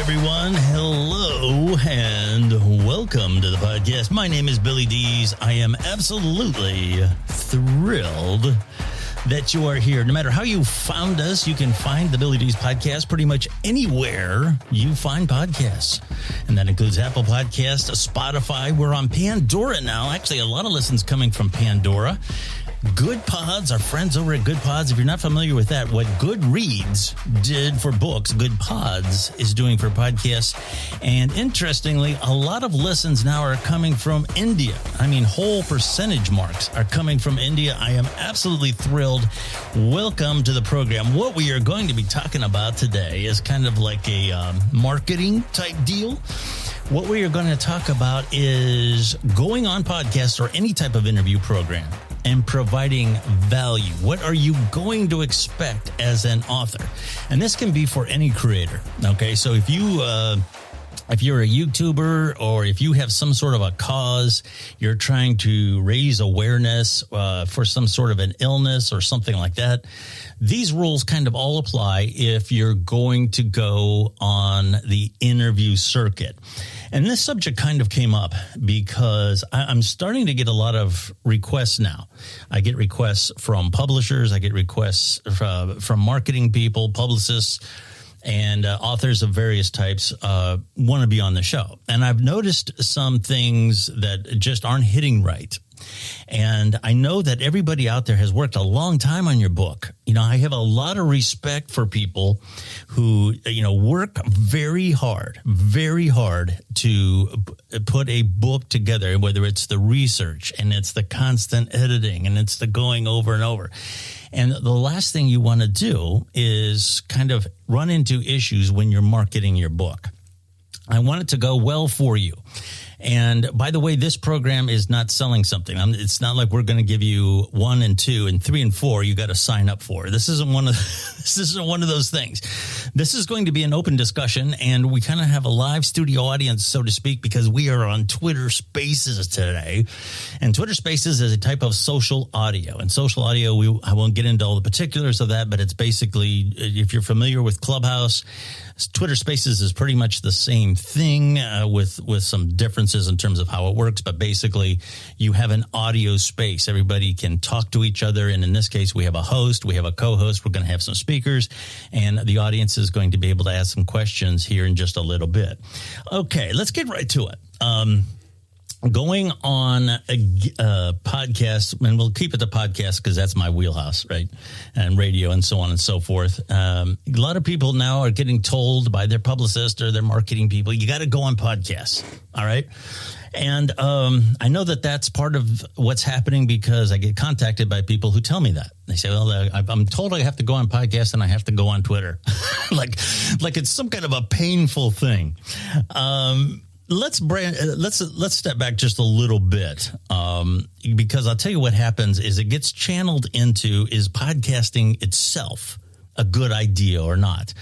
everyone. Hello and welcome to the podcast. My name is Billy Dees. I am absolutely thrilled that you are here. No matter how you found us, you can find the Billy Dees podcast pretty much anywhere you find podcasts. And that includes Apple Podcasts, Spotify. We're on Pandora now. Actually, a lot of listens coming from Pandora. Good Pods, our friends over at Good Pods. If you're not familiar with that, what Goodreads did for books, Good Pods is doing for podcasts. And interestingly, a lot of listens now are coming from India. I mean, whole percentage marks are coming from India. I am absolutely thrilled. Welcome to the program. What we are going to be talking about today is kind of like a marketing type deal. What we are going to talk about is going on podcasts or any type of interview program and providing value. What are you going to expect as an author? And this can be for any creator. Okay, so if you're a YouTuber or if you have some sort of a cause, you're trying to raise awareness for some sort of an illness or something like that, these rules kind of all apply if you're going to go on the interview circuit. And this subject kind of came up because I'm starting to get a lot of requests now. I get requests from publishers. I get requests from marketing people, publicists, and authors of various types want to be on the show. And I've noticed some things that just aren't hitting right. And I know that everybody out there has worked a long time on your book. You know, I have a lot of respect for people who, work very hard to put a book together, whether it's the research and it's the constant editing and it's the going over and over. And the last thing you want to do is kind of run into issues when you're marketing your book. I want it to go well for you. And by the way, this program is not selling something. It's not like we're going to give you 1 and 2 and 3 and 4. You got to sign up for. This isn't one of those things. This is going to be an open discussion, and we kind of have a live studio audience, so to speak, because we are on Twitter Spaces today. And Twitter Spaces is a type of social audio. And social audio, I won't get into all the particulars of that, but it's basically, if you're familiar with Clubhouse, Twitter Spaces is pretty much the same thing with some differences in terms of how it works. But basically, you have an audio space. Everybody can talk to each other. And in this case, we have a host. We have a co-host. We're going to have some speakers. And the audience is going to be able to ask some questions here in just a little bit. Okay, let's get right to it. Going on a podcast, and we'll keep it to podcast because that's my wheelhouse, right? And radio and so on and so forth. A lot of people now are getting told by their publicist or their marketing people, you got to go on podcasts, all right? And I know that that's part of what's happening because I get contacted by people who tell me that. They say, well, I'm told I have to go on podcasts and I have to go on Twitter. like it's some kind of a painful thing. Let's step back just a little bit because I'll tell you what happens is it gets channeled into, is podcasting itself a good idea or not?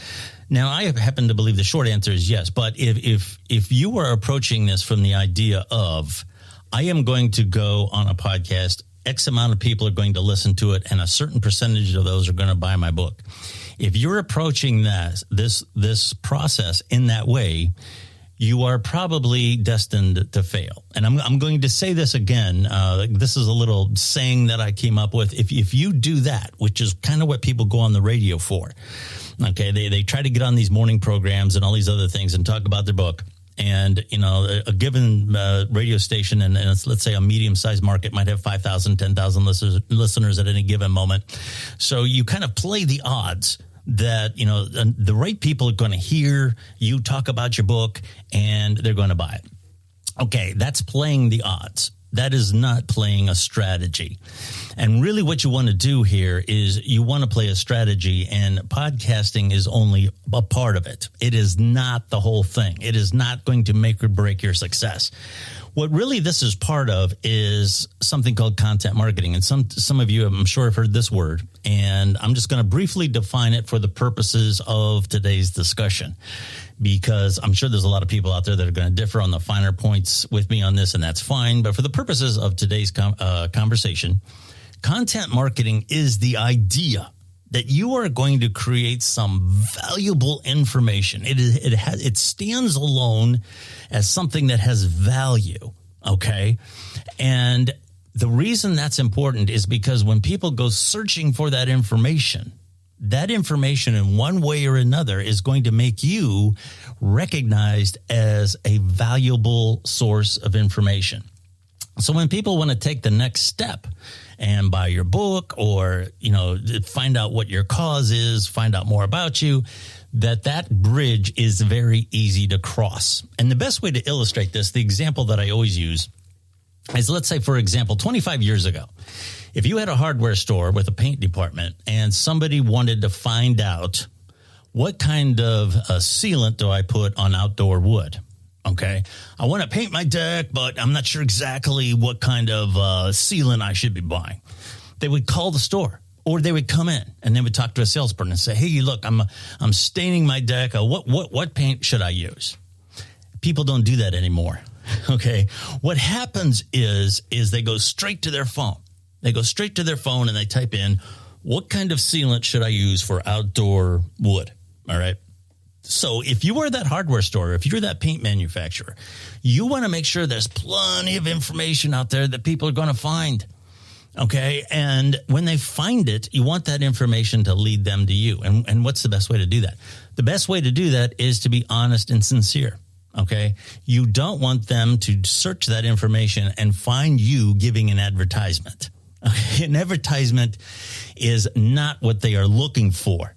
Now, I happen to believe the short answer is yes. But if you are approaching this from the idea of, I am going to go on a podcast, X amount of people are going to listen to it, and a certain percentage of those are going to buy my book. If you're approaching this process in that way, you are probably destined to fail. And I'm going to say this again. This is a little saying that I came up with. If you do that, which is kind of what people go on the radio for, okay, they try to get on these morning programs and all these other things and talk about their book. And, a given radio station, and let's say a medium-sized market might have 5,000, 10,000 listeners at any given moment. So you kind of play the odds that, the right people are going to hear you talk about your book and they're going to buy it. Okay, that's playing the odds. That is not playing a strategy. And really what you want to do here is you want to play a strategy, and podcasting is only a part of it. It is not the whole thing. It is not going to make or break your success. What really this is part of is something called content marketing. And some of you, I'm sure, have heard this word. And I'm just going to briefly define it for the purposes of today's discussion, because I'm sure there's a lot of people out there that are going to differ on the finer points with me on this, and that's fine. But for the purposes of today's conversation, content marketing is the idea that you are going to create some valuable information. It stands alone as something that has value, okay? And the reason that's important is because when people go searching for that information in one way or another is going to make you recognized as a valuable source of information. So when people want to take the next step and buy your book or, find out what your cause is, find out more about you, that bridge is very easy to cross. And the best way to illustrate this, the example that I always use is, let's say, for example, 25 years ago, if you had a hardware store with a paint department and somebody wanted to find out what kind of sealant do I put on outdoor wood? Okay, I want to paint my deck, but I'm not sure exactly what kind of sealant I should be buying. They would call the store, or they would come in and they would talk to a salesperson and say, "Hey, look, I'm staining my deck. What paint should I use?" People don't do that anymore. Okay, what happens is they go straight to their phone. They go straight to their phone and they type in, "What kind of sealant should I use for outdoor wood?" All right. So if you are that hardware store, if you're that paint manufacturer, you want to make sure there's plenty of information out there that people are going to find. Okay. And when they find it, you want that information to lead them to you. And what's the best way to do that? The best way to do that is to be honest and sincere. Okay. You don't want them to search that information and find you giving an advertisement. Okay. An advertisement is not what they are looking for.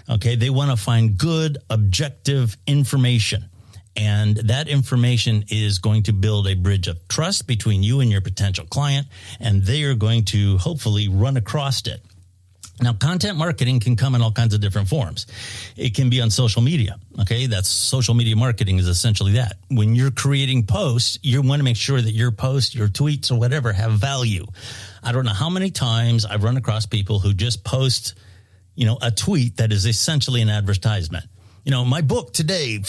Okay, they want to find good, objective information. And that information is going to build a bridge of trust between you and your potential client, and they are going to hopefully run across it. Now, content marketing can come in all kinds of different forms. It can be on social media. Okay, that's social media marketing is essentially that. When you're creating posts, you want to make sure that your posts, your tweets, or whatever have value. I don't know how many times I've run across people who just post a tweet that is essentially an advertisement. My book today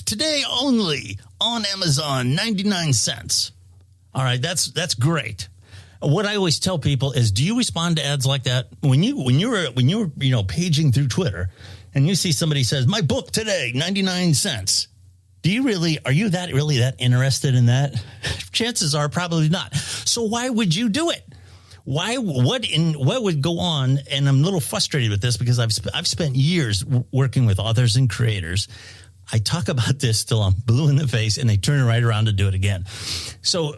only on Amazon, 99 cents. All right, that's great. What I always tell people is, do you respond to ads like that? When you're paging through Twitter and you see somebody says, "My book today, 99 cents." Are you really that interested in that? Chances are probably not. So why would you do it? What would go on? And I'm a little frustrated with this because I've spent years working with authors and creators. I talk about this till I'm blue in the face and they turn right around to do it again. So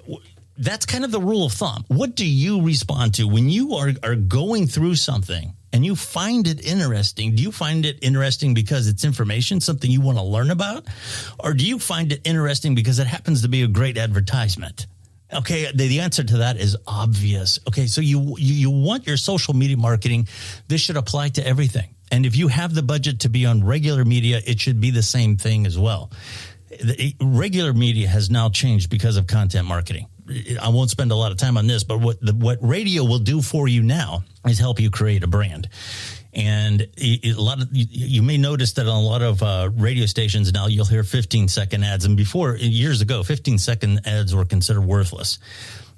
that's kind of the rule of thumb. What do you respond to when you are going through something and you find it interesting? Do you find it interesting because it's information, something you want to learn about? Or do you find it interesting because it happens to be a great advertisement? Okay, the answer to that is obvious. Okay, so you want your social media marketing. This should apply to everything. And if you have the budget to be on regular media, it should be the same thing as well. Regular media has now changed because of content marketing. I won't spend a lot of time on this, but what radio will do for you now is help you create a brand. And you may notice that on a lot of radio stations now, you'll hear 15-second ads. And before, years ago, 15-second ads were considered worthless.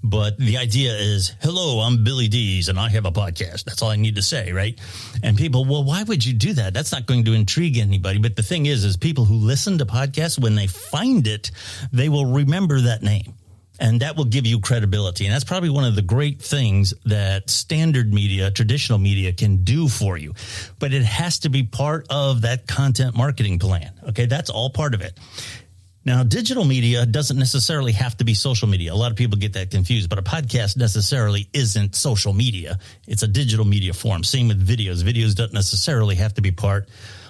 But the idea is, "Hello, I'm Billy Dees, and I have a podcast." That's all I need to say, right? And people, well, why would you do that? That's not going to intrigue anybody. But the thing is people who listen to podcasts, when they find it, they will remember that name. And that will give you credibility. And that's probably one of the great things that standard media, traditional media can do for you. But it has to be part of that content marketing plan. Okay, that's all part of it. Now, digital media doesn't necessarily have to be social media. A lot of people get that confused, but a podcast necessarily isn't social media. It's a digital media form. Same with videos. Videos don't necessarily have to be part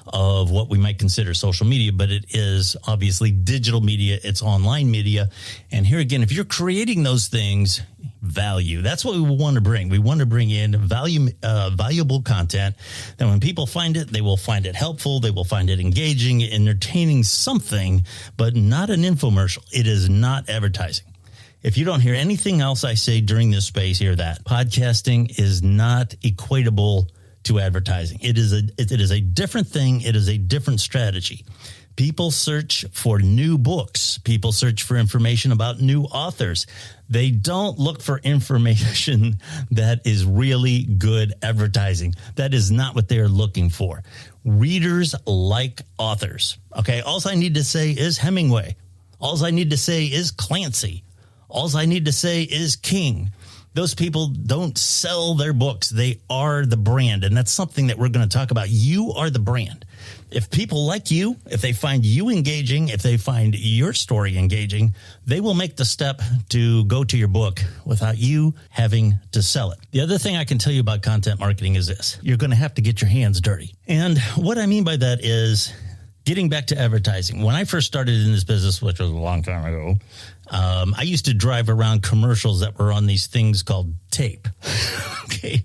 of what we might consider social media, but it is obviously digital media. It's online media. And here again, if you're creating those things, value, that's what we want to bring. We want to bring in valuable content that when people find it, they will find it helpful. They will find it engaging, entertaining, something, but not an infomercial. It is not advertising. If you don't hear anything else I say during this space, hear that. Podcasting is not equatable to advertising. It is a different thing. It is a different strategy. People search for new books. People search for information about new authors. They don't look for information that is really good advertising. That is not what they're looking for. Readers like authors. Okay, all I need to say is Hemingway. All I need to say is Clancy. All I need to say is King. Those people don't sell their books. They are the brand. And that's something that we're going to talk about. You are the brand. If people like you, if they find you engaging, if they find your story engaging, they will make the step to go to your book without you having to sell it. The other thing I can tell you about content marketing is this. You're going to have to get your hands dirty. And what I mean by that is getting back to advertising. When I first started in this business, which was a long time ago, I used to drive around commercials that were on these things called tape. Okay.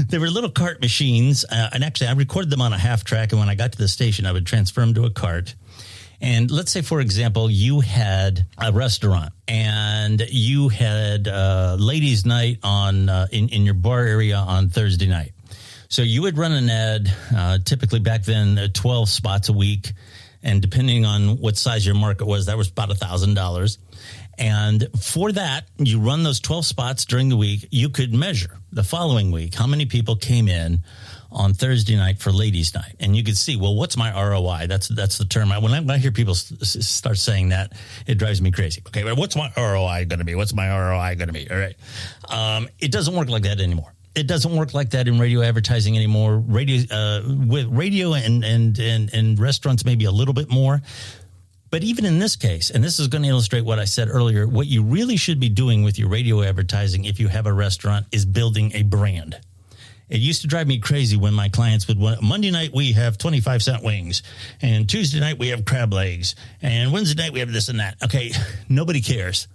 They were little cart machines. And actually, I recorded them on a half track. And when I got to the station, I would transfer them to a cart. And let's say, for example, you had a restaurant and you had ladies' night on in your bar area on Thursday night. So you would run an ad, typically back then, 12 spots a week. And depending on what size your market was, that was about $1,000. And for that, you run those 12 spots during the week. You could measure the following week how many people came in on Thursday night for ladies' night. And you could see, well, what's my ROI? That's the term. When I hear people start saying that, it drives me crazy. Okay, but what's my ROI going to be? What's my ROI going to be? All right. It doesn't work like that anymore. It doesn't work like that in radio advertising anymore. With radio and restaurants, maybe a little bit more. But even in this case, and this is going to illustrate what I said earlier, what you really should be doing with your radio advertising if you have a restaurant is building a brand. It used to drive me crazy when my clients would want, Monday night we have 25-cent wings, and Tuesday night we have crab legs, and Wednesday night we have this and that. Okay, nobody cares.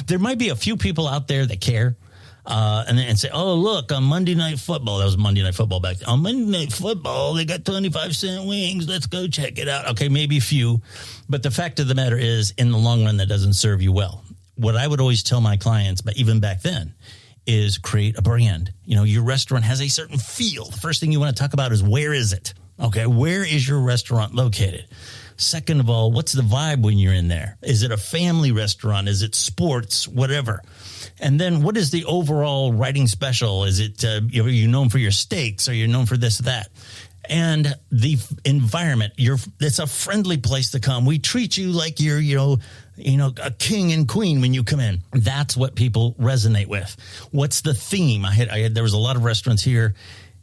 There might be a few people out there that care. And say, oh, look, on Monday Night Football, that was Monday Night Football back then. On Monday Night Football, they got 25-cent wings. Let's go check it out. Okay, maybe a few. But the fact of the matter is, in the long run, that doesn't serve you well. What I would always tell my clients, but even back then, is create a brand. You know, your restaurant has a certain feel. The first thing you want to talk about is where is it? Okay, where is your restaurant located? Second of all, what's the vibe when you're in there? Is it a family restaurant? Is it sports? Whatever. And then what is the overall writing special? Is it, you're known for your steaks, or you're known for this, that? And the environment, it's a friendly place to come. We treat you like you're, a king and queen when you come in. That's what people resonate with. What's the theme? There was a lot of restaurants here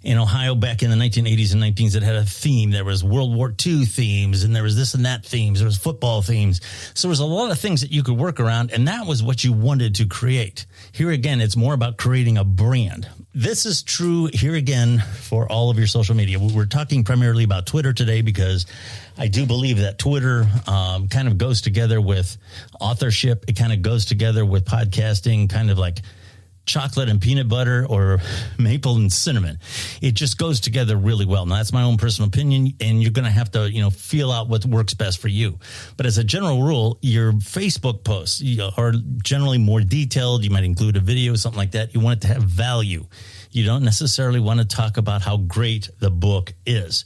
in Ohio back in the 1980s and 1990s that had a theme. There was World War II themes, and there was this and that themes. There was football themes. So there was a lot of things that you could work around, and that was what you wanted to create. Here again, it's more about creating a brand. This is true here again for all of your social media. We're talking primarily about Twitter today because I do believe that Twitter kind of goes together with authorship. It kind of goes together with podcasting, kind of like chocolate and peanut butter or maple and cinnamon. It just goes together really well. Now, that's my own personal opinion, and you're going to have to, feel out what works best for you. But as a general rule, your Facebook posts are generally more detailed. You might include a video, something like that. You want it to have value. You don't necessarily want to talk about how great the book is.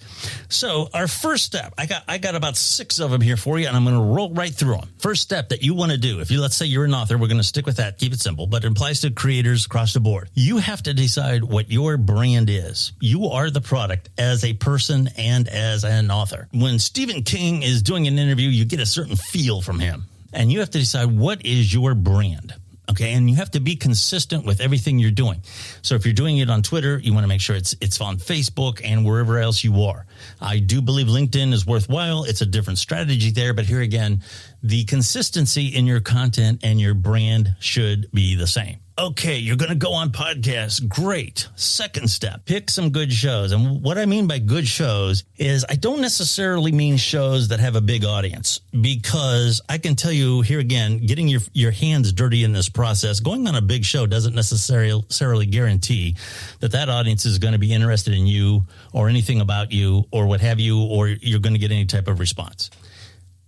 So our first step, I got about 6 of them here for you, and I'm going to roll right through them. First step that you want to do, let's say you're an author, we're going to stick with that, keep it simple, but it applies to creators across the board. You have to decide what your brand is. You are the product as a person and as an author. When Stephen King is doing an interview, you get a certain feel from him, and you have to decide what is your brand. Okay, and you have to be consistent with everything you're doing. So if you're doing it on Twitter, you want to make sure it's on Facebook and wherever else you are. I do believe LinkedIn is worthwhile. It's a different strategy there. But here again, the consistency in your content and your brand should be the same. Okay, you're going to go on podcasts. Great. Second step, pick some good shows. And what I mean by good shows is I don't necessarily mean shows that have a big audience, because I can tell you here again, getting your hands dirty in this process, going on a big show doesn't necessarily guarantee that audience is going to be interested in you or anything about you or what have you, or you're going to get any type of response.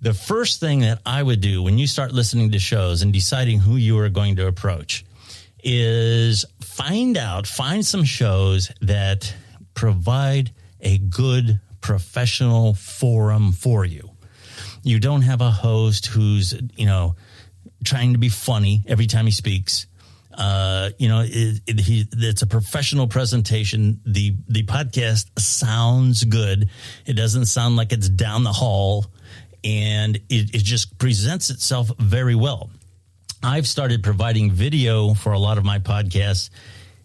The first thing that I would do when you start listening to shows and deciding who you are going to approach is find some shows that provide a good professional forum for you. You don't have a host who's, trying to be funny every time he speaks. It's a professional presentation. The podcast sounds good. It doesn't sound like it's down the hall, and it just presents itself very well. I've started providing video for a lot of my podcasts,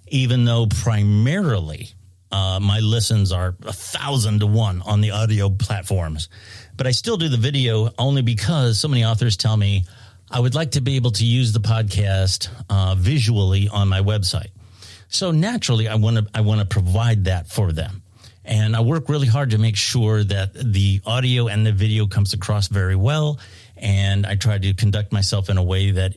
even though primarily my listens are 1,000 to 1 on the audio platforms. But I still do the video only because so many authors tell me I would like to be able to use the podcast visually on my website. So naturally, I want to provide that for them. And I work really hard to make sure that the audio and the video comes across very well. And I try to conduct myself in a way that,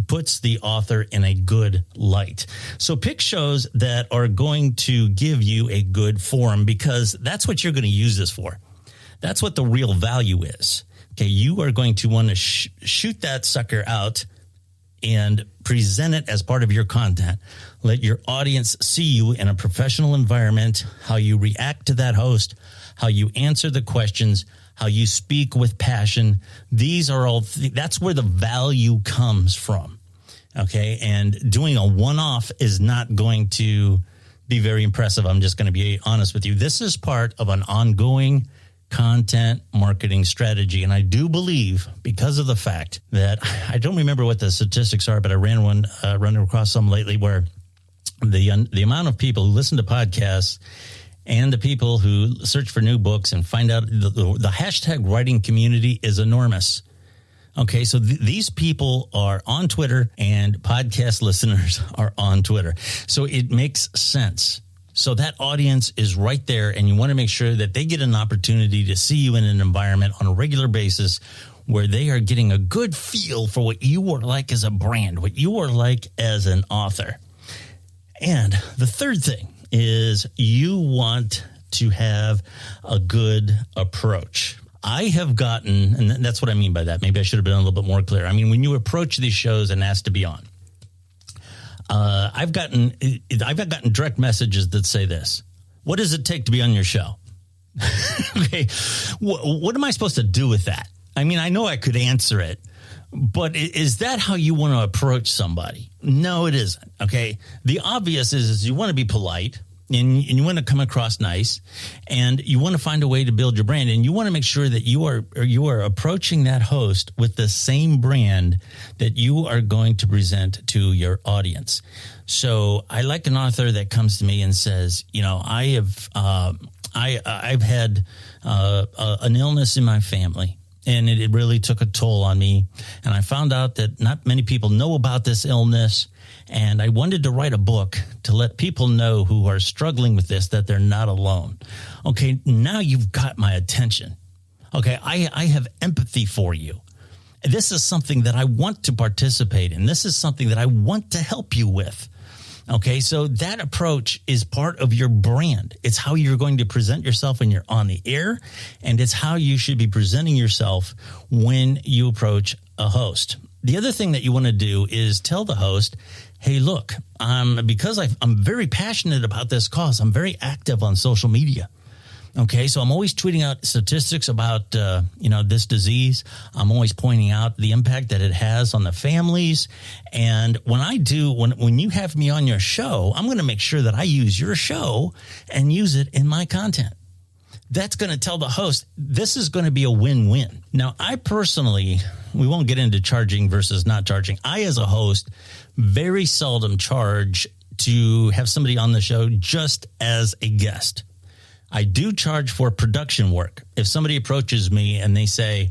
puts the author in a good light. So pick shows that are going to give you a good forum, because that's what you're going to use this for. That's what the real value is. Okay, you are going to want to shoot that sucker out and present it as part of your content. Let your audience see you in a professional environment, how you react to that host, how you answer the questions, how you speak with passion. These are all, that's where the value comes from. Okay, and doing a one-off is not going to be very impressive. I'm just going to be honest with you. This is part of an ongoing content marketing strategy. And I do believe, because of the fact that I don't remember what the statistics are, but I run across some lately where the amount of people who listen to podcasts and the people who search for new books and find out the hashtag writing community is enormous. Okay, so these people are on Twitter and podcast listeners are on Twitter. So it makes sense. So that audience is right there, and you want to make sure that they get an opportunity to see you in an environment on a regular basis where they are getting a good feel for what you are like as a brand, what you are like as an author. And the third thing is you want to have a good approach. I have gotten, and that's what I mean by that. Maybe I should have been a little bit more clear. I mean, when you approach these shows and ask to be on, I've gotten direct messages that say this: what does it take to be on your show? Okay. What am I supposed to do with that? I mean, I know I could answer it, but is that how you want to approach somebody? No, it isn't. Okay. The obvious is you want to be polite. And you want to come across nice, and you want to find a way to build your brand, and you want to make sure that you are approaching that host with the same brand that you are going to present to your audience. So I like an author that comes to me and says, I've had an illness in my family, and it really took a toll on me, and I found out that not many people know about this illness. And I wanted to write a book to let people know who are struggling with this, that they're not alone. Okay, now you've got my attention. Okay, I have empathy for you. This is something that I want to participate in. This is something that I want to help you with. Okay, so that approach is part of your brand. It's how you're going to present yourself when you're on the air, and it's how you should be presenting yourself when you approach a host. The other thing that you want to do is tell the host, hey, look, because I'm very passionate about this cause, I'm very active on social media. Okay, so I'm always tweeting out statistics about, this disease. I'm always pointing out the impact that it has on the families. And when you have me on your show, I'm going to make sure that I use your show and use it in my content. That's going to tell the host, this is going to be a win-win. Now, I personally, we won't get into charging versus not charging. I, as a host, very seldom charge to have somebody on the show just as a guest. I do charge for production work. If somebody approaches me and they say,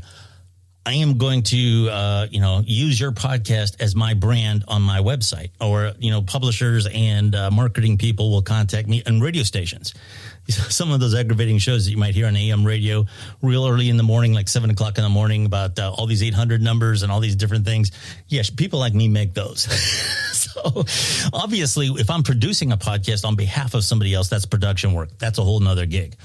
I am going to, use your podcast as my brand on my website, or, publishers and marketing people will contact me, and radio stations. Some of those aggravating shows that you might hear on AM radio real early in the morning, like 7 o'clock in the morning, about all these 800 numbers and all these different things. Yes, people like me make those. So obviously, if I'm producing a podcast on behalf of somebody else, that's production work. That's a whole nother gig.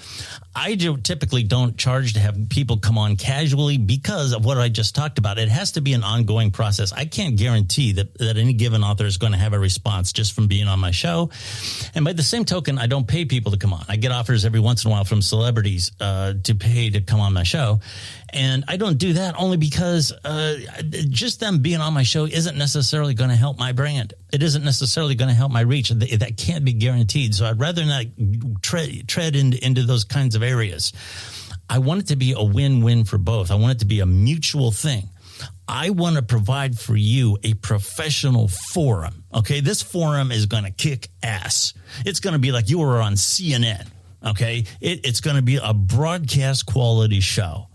I typically don't charge to have people come on casually because of what I just talked about. It has to be an ongoing process. I can't guarantee that any given author is going to have a response just from being on my show. And by the same token, I don't pay people to come on. I get offers every once in a while from celebrities to pay to come on my show. And I don't do that only because just them being on my show isn't necessarily going to help my brand. It isn't necessarily going to help my reach. That can't be guaranteed. So I'd rather not tread into those kinds of areas. I want it to be a win-win for both. I want it to be a mutual thing. I want to provide for you a professional forum. Okay, this forum is going to kick ass. It's going to be like you were on CNN. Okay, it's going to be a broadcast quality show.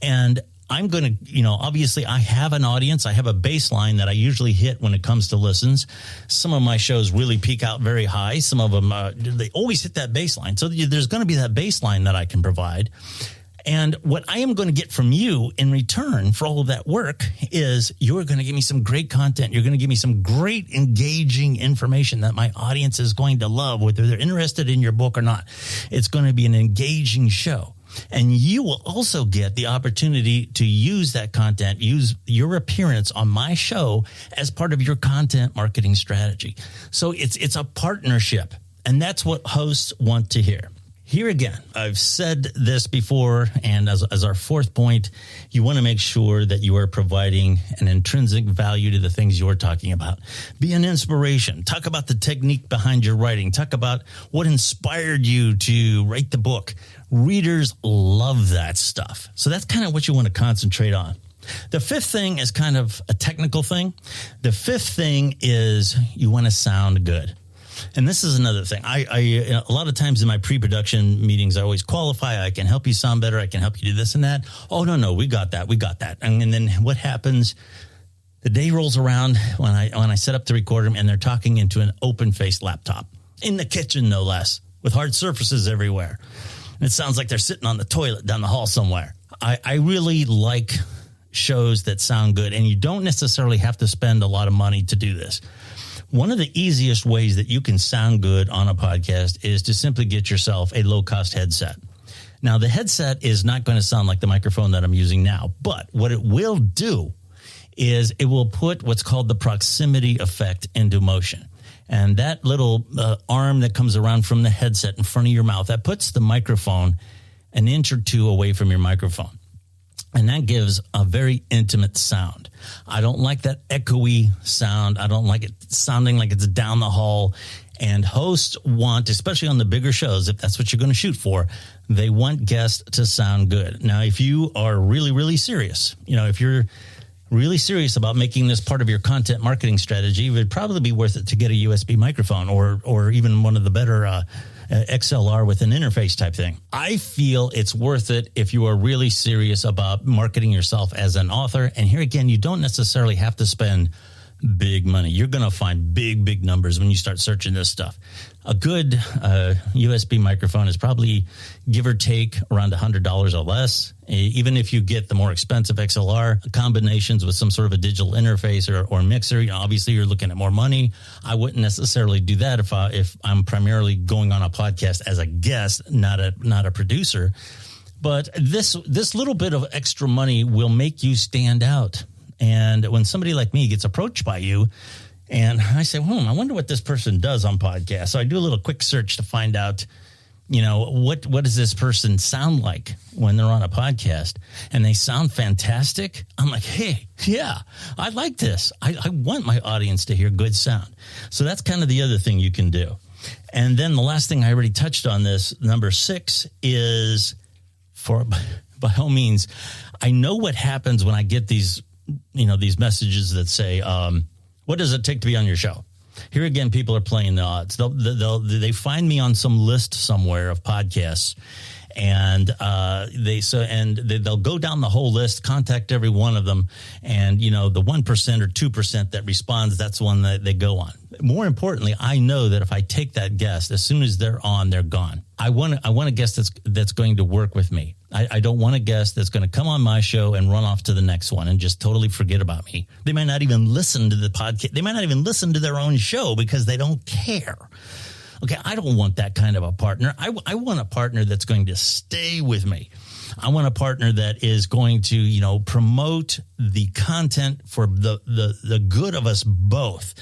And I'm going to, obviously I have an audience. I have a baseline that I usually hit when it comes to listens. Some of my shows really peak out very high. Some of them, they always hit that baseline. So there's going to be that baseline that I can provide. And what I am going to get from you in return for all of that work is you're going to give me some great content. You're going to give me some great engaging information that my audience is going to love, whether they're interested in your book or not. It's going to be an engaging show. And you will also get the opportunity to use that content, use your appearance on my show as part of your content marketing strategy. So it's a partnership, and that's what hosts want to hear. Here again, I've said this before, and as our fourth point, you want to make sure that you are providing an intrinsic value to the things you're talking about. Be an inspiration. Talk about the technique behind your writing. Talk about what inspired you to write the book. Readers love that stuff. So that's kind of what you want to concentrate on. The fifth thing is kind of a technical thing. The fifth thing is you want to sound good. And this is another thing. I a lot of times in my pre-production meetings, I always qualify. I can help you sound better. I can help you do this and that. Oh, no, we got that. We got that. And then what happens? The day rolls around when I set up the recorder and they're talking into an open-faced laptop in the kitchen, no less, with hard surfaces everywhere. And it sounds like they're sitting on the toilet down the hall somewhere. I really like shows that sound good, and you don't necessarily have to spend a lot of money to do this. One of the easiest ways that you can sound good on a podcast is to simply get yourself a low-cost headset. Now, the headset is not going to sound like the microphone that I'm using now, but what it will do is it will put what's called the proximity effect into motion. And that little arm that comes around from the headset in front of your mouth, that puts the microphone an inch or two away from your microphone. And that gives a very intimate sound. I don't like that echoey sound. I don't like it sounding like it's down the hall. And hosts want, especially on the bigger shows, if that's what you're going to shoot for, they want guests to sound good. Now, if you are really, really serious, if you're really serious about making this part of your content marketing strategy, it would probably be worth it to get a USB microphone or even one of the better XLR with an interface type thing. I feel it's worth it if you are really serious about marketing yourself as an author. And here again, you don't necessarily have to spend big money. You're going to find big numbers when you start searching this stuff. A good USB microphone is probably, give or take, around $100 or less. Even if you get the more expensive XLR combinations with some sort of a digital interface or mixer, obviously you're looking at more money. I wouldn't necessarily do that if I'm primarily going on a podcast as a guest, not a producer. But this little bit of extra money will make you stand out. And when somebody like me gets approached by you, and I say, I wonder what this person does on podcasts. So I do a little quick search to find out, what does this person sound like when they're on a podcast? And they sound fantastic. I'm like, hey, yeah, I like this. I want my audience to hear good sound. So that's kind of the other thing you can do. And then the last thing I already touched on this, number 6, is by all means, I know what happens when I get these messages that say, what does it take to be on your show? Here again, people are playing the odds. They find me on some list somewhere of podcasts, and they'll go down the whole list, contact every one of them, and the 1% or 2% that responds, that's the one that they go on. more importantly, I know that if I take that guest, as soon as they're on, they're gone. I want a guest that's going to work with me. I don't want a guest that's going to come on my show and run off to the next one and just totally forget about me. They might not even listen to the podcast. They might not even listen to their own show because they don't care. Okay, I don't want that kind of a partner. I want a partner that's going to stay with me. I want a partner that is going to, promote the content for the good of us both.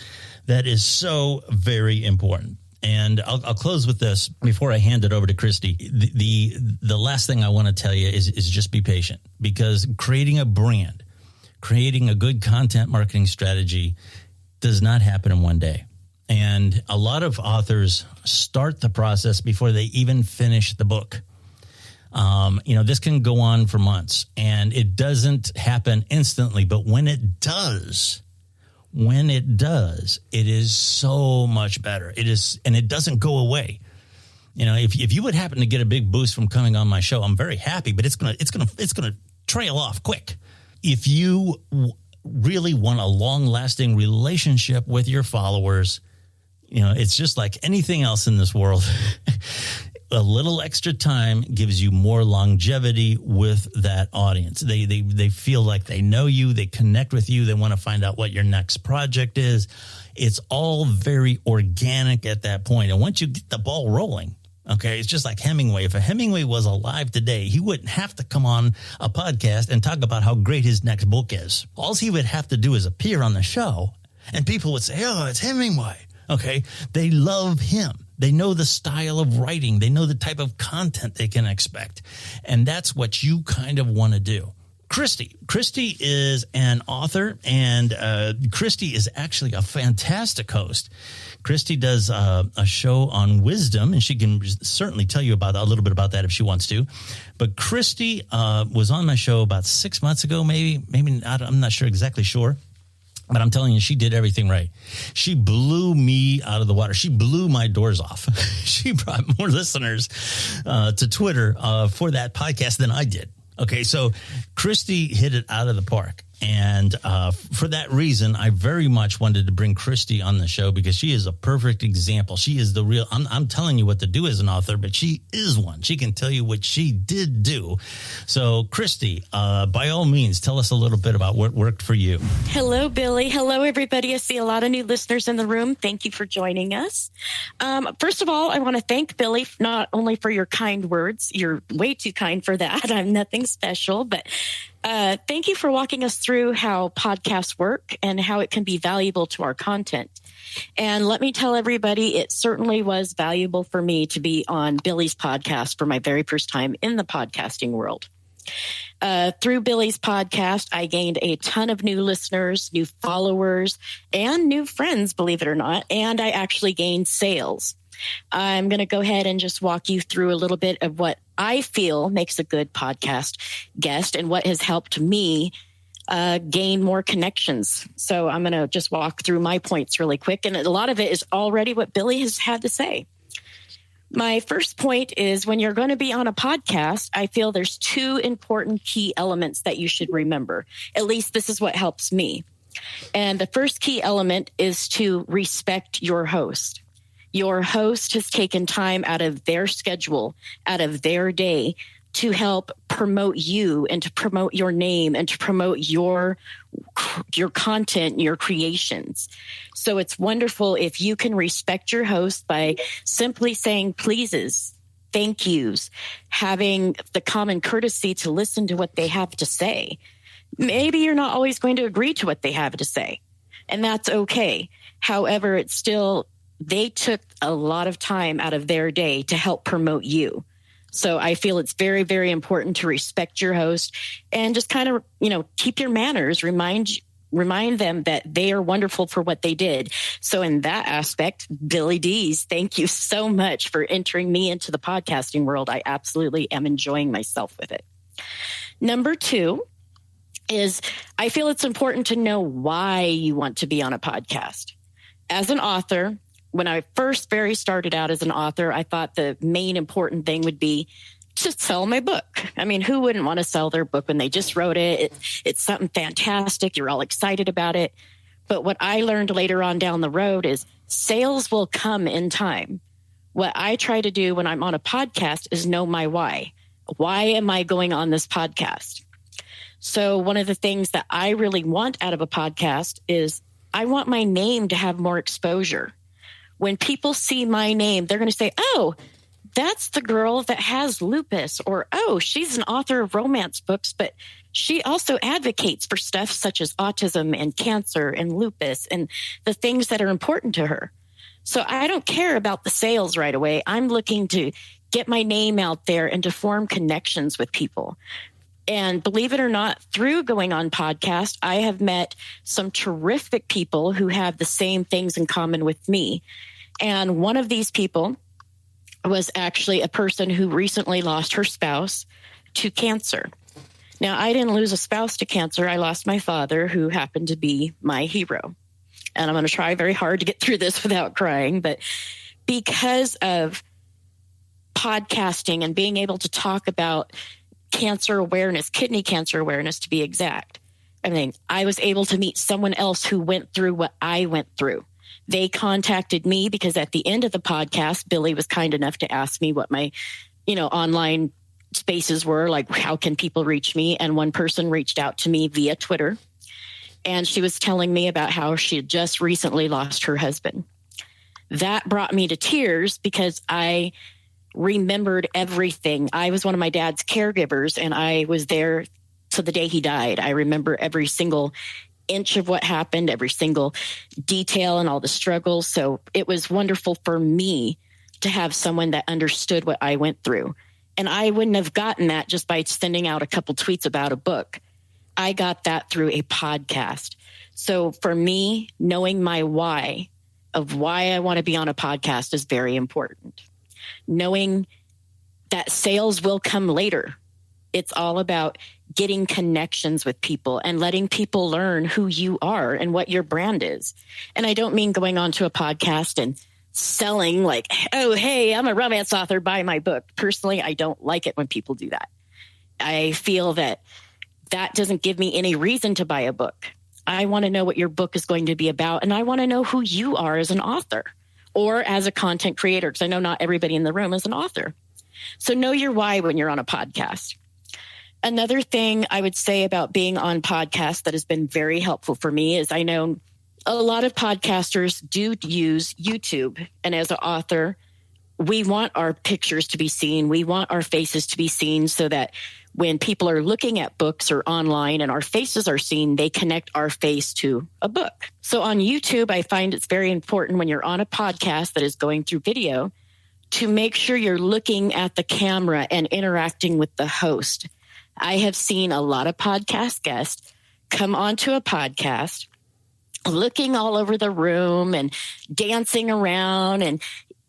That is so very important. And I'll close with this before I hand it over to Kristy. The last thing I want to tell you is just be patient, because creating a brand, creating a good content marketing strategy does not happen in one day. And a lot of authors start the process before they even finish the book. This can go on for months, and it doesn't happen instantly. But when it does, it is so much better. It is, and it doesn't go away. If you would happen to get a big boost from coming on my show, I'm very happy. But it's gonna trail off quick. If you really want a long-lasting relationship with your followers, it's just like anything else in this world. A little extra time gives you more longevity with that audience. They feel like they know you, they connect with you, they want to find out what your next project is. It's all very organic at that point. And once you get the ball rolling, okay, it's just like Hemingway. If a Hemingway was alive today, he wouldn't have to come on a podcast and talk about how great his next book is. All he would have to do is appear on the show, and people would say, "Oh, it's Hemingway." Okay, they love him. They know the style of writing. They know the type of content they can expect. And that's what you kind of want to do. Kristy is an author, and Kristy is actually a fantastic host. Kristy does a show on wisdom, and she can certainly tell you about a little bit about that if she wants to. But Kristy was on my show about 6 months ago, maybe I'm not exactly sure. But I'm telling you, she did everything right. She blew me out of the water. She blew my doors off. She brought more listeners to Twitter for that podcast than I did. Okay, so Kristy hit it out of the park. And for that reason, I very much wanted to bring Kristy on the show, because she is a perfect example. She is the real, I'm telling you what to do as an author, but she is one. She can tell you what she did do. So Kristy, by all means, tell us a little bit about what worked for you. Hello, Billy. Hello, everybody. I see a lot of new listeners in the room. Thank you for joining us. First of all, I want to thank Billy not only for your kind words. You're way too kind for that. I'm nothing special, but thank you for walking us through how podcasts work and how it can be valuable to our content. And let me tell everybody, it certainly was valuable for me to be on Billy's podcast for my very first time in the podcasting world. Through Billy's podcast, I gained a ton of new listeners, new followers, and new friends, believe it or not. And I actually gained sales. I'm going to go ahead and just walk you through a little bit of what I feel makes a good podcast guest and what has helped me gain more connections. So I'm going to just walk through my points really quick. And a lot of it is already what Billy has had to say. My first point is, when you're going to be on a podcast, I feel there's two important key elements that you should remember. At least this is what helps me. And the first key element is to respect your host. Your host has taken time out of their schedule, out of their day, to help promote you and to promote your name and to promote your content, your creations. So it's wonderful if you can respect your host by simply saying pleases, thank yous, having the common courtesy to listen to what they have to say. Maybe you're not always going to agree to what they have to say, and that's okay. However, it's still, they took a lot of time out of their day to help promote you. So I feel it's very, very important to respect your host and just kind of, keep your manners, remind them that they are wonderful for what they did. So in that aspect, Billy Dees, thank you so much for entering me into the podcasting world. I absolutely am enjoying myself with it. Number two is, I feel it's important to know why you want to be on a podcast. As an author, when I first started out as an author, I thought the main important thing would be to sell my book. I mean, who wouldn't want to sell their book when they just wrote it? It's something fantastic. You're all excited about it. But what I learned later on down the road is sales will come in time. What I try to do when I'm on a podcast is know my why. Why am I going on this podcast? So one of the things that I really want out of a podcast is I want my name to have more exposure. When people see my name, they're going to say, oh, that's the girl that has lupus, or, oh, she's an author of romance books, but she also advocates for stuff such as autism and cancer and lupus and the things that are important to her. So I don't care about the sales right away. I'm looking to get my name out there and to form connections with people. And believe it or not, through going on podcast, I have met some terrific people who have the same things in common with me. And one of these people was actually a person who recently lost her spouse to cancer. Now, I didn't lose a spouse to cancer. I lost my father, who happened to be my hero. And I'm going to try very hard to get through this without crying. But because of podcasting and being able to talk about cancer awareness, kidney cancer awareness to be exact, I mean, I was able to meet someone else who went through what I went through. They contacted me because at the end of the podcast, Billy was kind enough to ask me what my, online spaces were, like how can people reach me? And one person reached out to me via Twitter, and she was telling me about how she had just recently lost her husband. That brought me to tears because I remembered everything. I was one of my dad's caregivers, and I was there to the day he died. I remember every single inch of what happened, every single detail and all the struggles. So it was wonderful for me to have someone that understood what I went through. And I wouldn't have gotten that just by sending out a couple tweets about a book. I got that through a podcast. So for me, knowing my why of why I want to be on a podcast is very important. Knowing that sales will come later. It's all about getting connections with people and letting people learn who you are and what your brand is. And I don't mean going on to a podcast and selling like, oh, hey, I'm a romance author, buy my book. Personally, I don't like it when people do that. I feel that doesn't give me any reason to buy a book. I want to know what your book is going to be about, and I want to know who you are as an author or as a content creator, because I know not everybody in the room is an author. So know your why when you're on a podcast. Another thing I would say about being on podcasts that has been very helpful for me is I know a lot of podcasters do use YouTube. And as an author, we want our pictures to be seen. We want our faces to be seen so that when people are looking at books or online and our faces are seen, they connect our face to a book. So on YouTube, I find it's very important when you're on a podcast that is going through video to make sure you're looking at the camera and interacting with the host. I have seen a lot of podcast guests come onto a podcast looking all over the room and dancing around and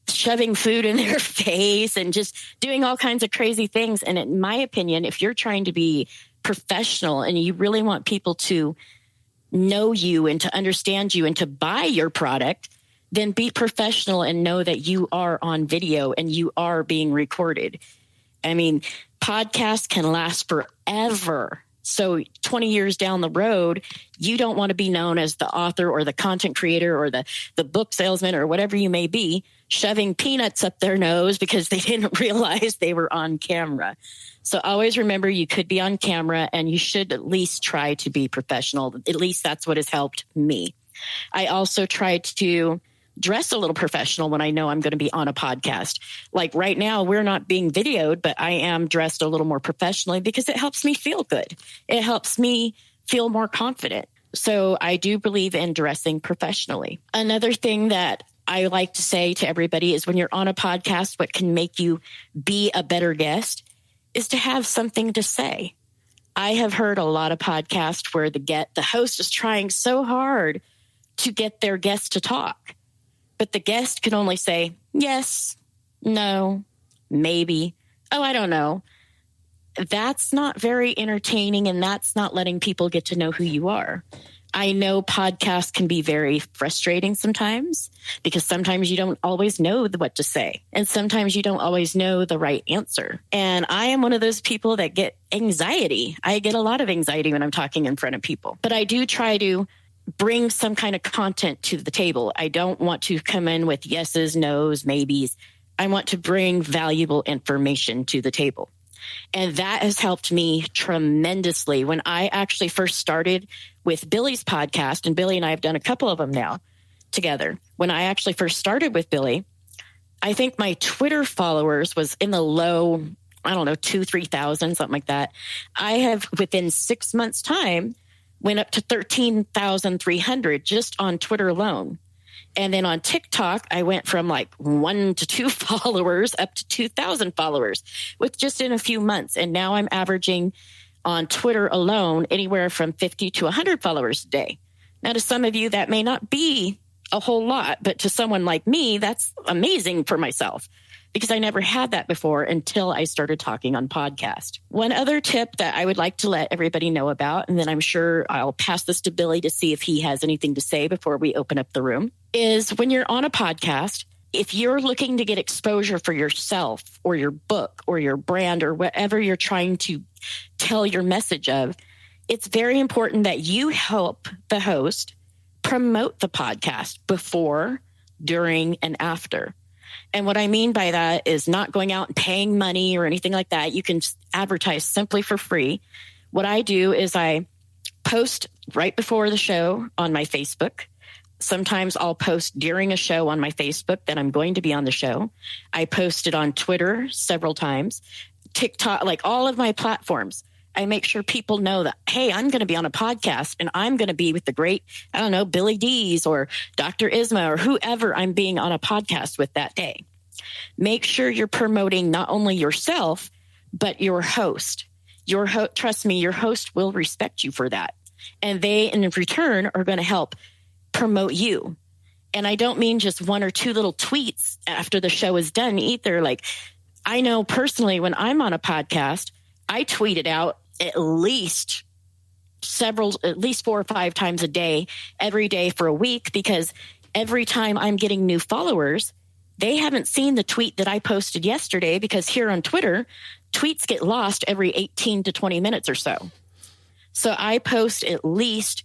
shoving food in their face and just doing all kinds of crazy things. And in my opinion, if you're trying to be professional and you really want people to know you and to understand you and to buy your product, then be professional and know that you are on video and you are being recorded. I mean, podcasts can last forever. So 20 years down the road, you don't want to be known as the author or the content creator or the book salesman or whatever you may be, shoving peanuts up their nose because they didn't realize they were on camera. So always remember you could be on camera, and you should at least try to be professional. At least that's what has helped me. I also try to dress a little professional when I know I'm going to be on a podcast. Like right now, we're not being videoed, but I am dressed a little more professionally because it helps me feel good. It helps me feel more confident. So I do believe in dressing professionally. Another thing that I like to say to everybody is when you're on a podcast, what can make you be a better guest is to have something to say. I have heard a lot of podcasts where the host is trying so hard to get their guest to talk. But the guest can only say, yes, no, maybe, oh, I don't know. That's not very entertaining, and that's not letting people get to know who you are. I know podcasts can be very frustrating sometimes because sometimes you don't always know what to say, and sometimes you don't always know the right answer. And I am one of those people that get anxiety. I get a lot of anxiety when I'm talking in front of people, but I do try to bring some kind of content to the table. I don't want to come in with yeses, nos, maybes. I want to bring valuable information to the table. And that has helped me tremendously. When I actually first started with Billy's podcast, and Billy and I have done a couple of them now together. When I actually first started with Billy, I think my Twitter followers was in the low, 2,000-3,000, something like that. I have, within 6 months' time, went up to 13,300 just on Twitter alone. And then on TikTok, I went from like 1 to 2 followers up to 2,000 followers with just in a few months. And now I'm averaging on Twitter alone anywhere from 50 to 100 followers a day. Now, to some of you, that may not be a whole lot, but to someone like me, that's amazing for myself because I never had that before until I started talking on podcast. One other tip that I would like to let everybody know about, and then I'm sure I'll pass this to Billy to see if he has anything to say before we open up the room, is when you're on a podcast, if you're looking to get exposure for yourself or your book or your brand or whatever you're trying to tell your message of, it's very important that you help the host promote the podcast before, during, and after. And what I mean by that is not going out and paying money or anything like that. You can advertise simply for free. What I do is I post right before the show on my Facebook. Sometimes I'll post during a show on my Facebook that I'm going to be on the show. I post it on Twitter several times, TikTok, like all of my platforms. I make sure people know that, hey, I'm going to be on a podcast and I'm going to be with the great, Billy Dees or Dr. Isma or whoever I'm being on a podcast with that day. Make sure you're promoting not only yourself, but your host. Trust me, your host will respect you for that. And they, in return, are going to help promote you. And I don't mean just 1 or 2 little tweets after the show is done either. Like, I know personally when I'm on a podcast, I tweet it out at least 4 or 5 times a day, every day for a week, because every time I'm getting new followers, they haven't seen the tweet that I posted yesterday, because here on Twitter, tweets get lost every 18 to 20 minutes or so. So I post at least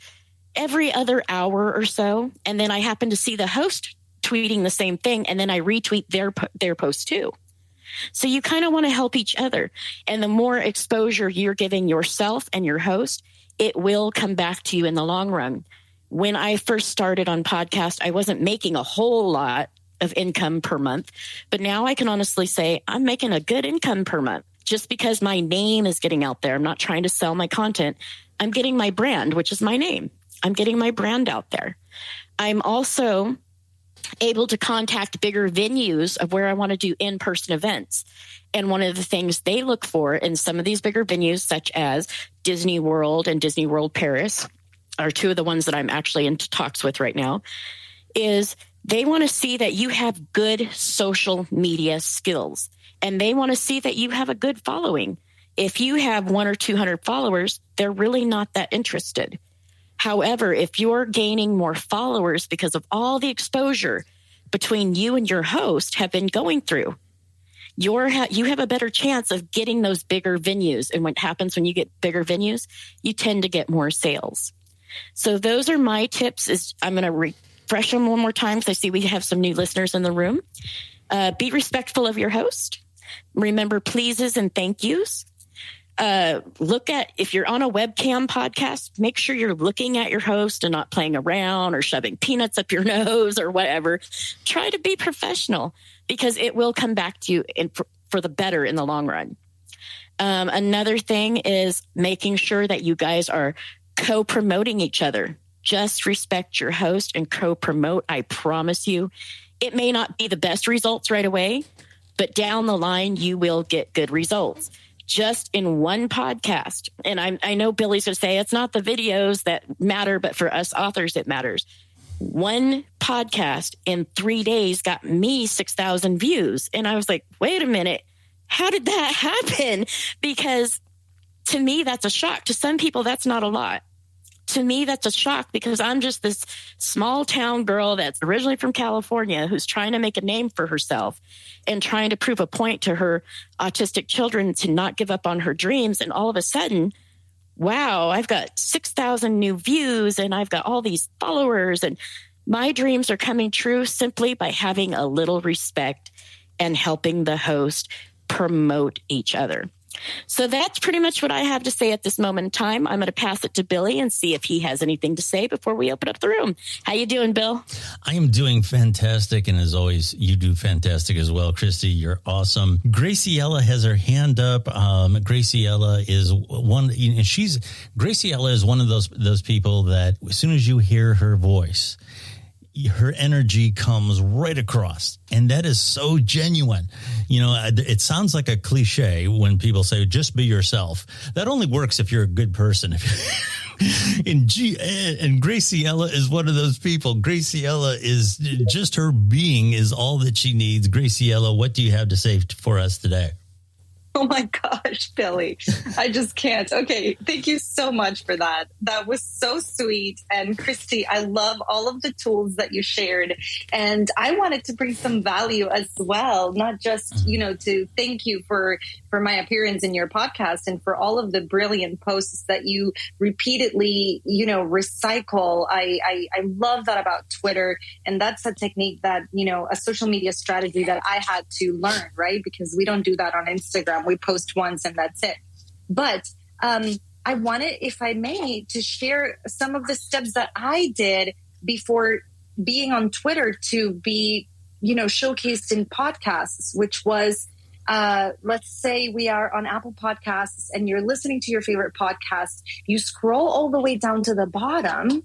every other hour or so, and then I happen to see the host tweeting the same thing, and then I retweet their post too. So you kind of want to help each other. And the more exposure you're giving yourself and your host, it will come back to you in the long run. When I first started on podcast, I wasn't making a whole lot of income per month, but now I can honestly say I'm making a good income per month just because my name is getting out there. I'm not trying to sell my content. I'm getting my brand, which is my name. I'm getting my brand out there. I'm also able to contact bigger venues of where I want to do in-person events. And one of the things they look for in some of these bigger venues, such as Disney World and Disney World Paris, are 2 of the ones that I'm actually in talks with right now, is they want to see that you have good social media skills. And they want to see that you have a good following. If you have 100 or 200 followers, they're really not that interested. However, if you're gaining more followers because of all the exposure between you and your host have been going through, you have a better chance of getting those bigger venues. And what happens when you get bigger venues, you tend to get more sales. So those are my tips. I'm going to refresh them one more time because I see we have some new listeners in the room. Be respectful of your host. Remember pleases and thank yous. Look at, if you're on a webcam podcast, make sure you're looking at your host and not playing around or shoving peanuts up your nose or whatever. Try to be professional because it will come back to you for the better in the long run. Another thing is making sure that you guys are co-promoting each other. Just respect your host and co-promote. I promise you, it may not be the best results right away, but down the line, you will get good results. Just in one podcast. And I know Billy's going to say it's not the videos that matter, but for us authors, it matters. One podcast in 3 days got me 6,000 views. And I was like, wait a minute, how did that happen? Because to me, that's a shock. To some people, that's not a lot. To me, that's a shock because I'm just this small town girl that's originally from California who's trying to make a name for herself and trying to prove a point to her autistic children to not give up on her dreams. And all of a sudden, wow, I've got 6,000 new views and I've got all these followers and my dreams are coming true simply by having a little respect and helping the host promote each other. So that's pretty much what I have to say at this moment in time. I'm going to pass it to Billy and see if he has anything to say before we open up the room. How you doing, Bill? I am doing fantastic. And as always, you do fantastic as well. Kristy, you're awesome. Graciela has her hand up. Graciela is one, Graciela is one of those people that as soon as you hear her voice, her energy comes right across. And that is so genuine. It sounds like a cliche when people say, just be yourself. That only works if you're a good person. And Graciela is one of those people. Graciela is just her being is all that she needs. Graciela, what do you have to say for us today? Oh my gosh, Billy. I just can't. Okay. Thank you so much for that. That was so sweet. And Kristy, I love all of the tools that you shared. And I wanted to bring some value as well, not just, to thank you for my appearance in your podcast and for all of the brilliant posts that you repeatedly, recycle. I love that about Twitter. And that's a technique that, a social media strategy that I had to learn, right? Because we don't do that on Instagram. We post once and that's it. But I wanted, if I may, to share some of the steps that I did before being on Twitter to be, showcased in podcasts, which was, let's say we are on Apple Podcasts and you're listening to your favorite podcast. You scroll all the way down to the bottom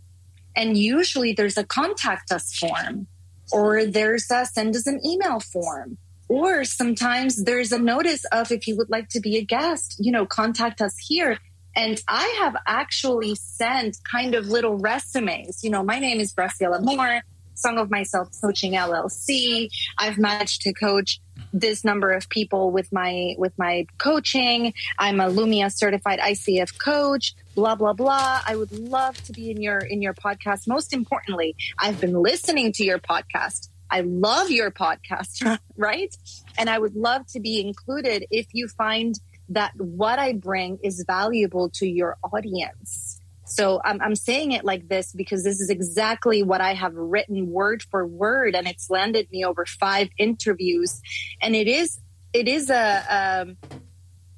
and usually there's a contact us form or there's a send us an email form. Or sometimes there's a notice of if you would like to be a guest, contact us here. And I have actually sent kind of little resumes. My name is Graciela Moore, Song of Myself Coaching LLC. I've managed to coach this number of people with my coaching. I'm a Lumia certified ICF coach, blah, blah, blah. I would love to be in your podcast. Most importantly, I've been listening to your podcast. I love your podcast, right? And I would love to be included if you find that what I bring is valuable to your audience. So I'm saying it like this because this is exactly what I have written word for word, and it's landed me over 5 interviews. And it is a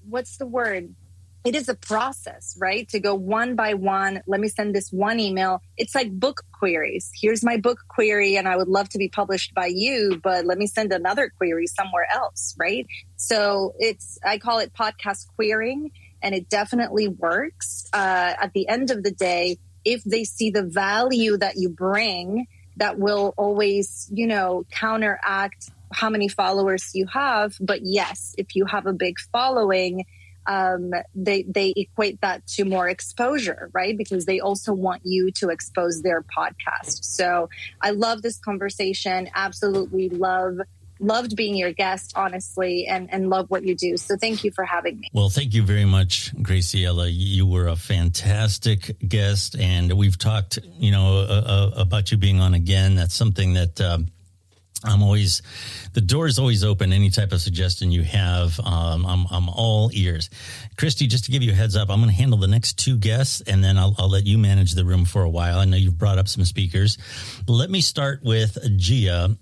what's the word? It is a process, right? To go one by one. Let me send this one email. It's like book queries. Here's my book query and I would love to be published by you, but let me send another query somewhere else, right? So I call it podcast querying, and it definitely works. At the end of the day, if they see the value that you bring, that will always, counteract how many followers you have. But yes, if you have a big following, they equate that to more exposure, right? Because they also want you to expose their podcast. So I love this conversation. Absolutely loved being your guest, honestly, and love what you do. So thank you for having me. Well, thank you very much, Graciela. You were a fantastic guest, and we've talked, about you being on again. That's something that, the door is always open. Any type of suggestion you have, I'm all ears. Kristy, just to give you a heads up, I'm going to handle the next 2 guests, and then I'll let you manage the room for a while. I know you've brought up some speakers. Let me start with Gia.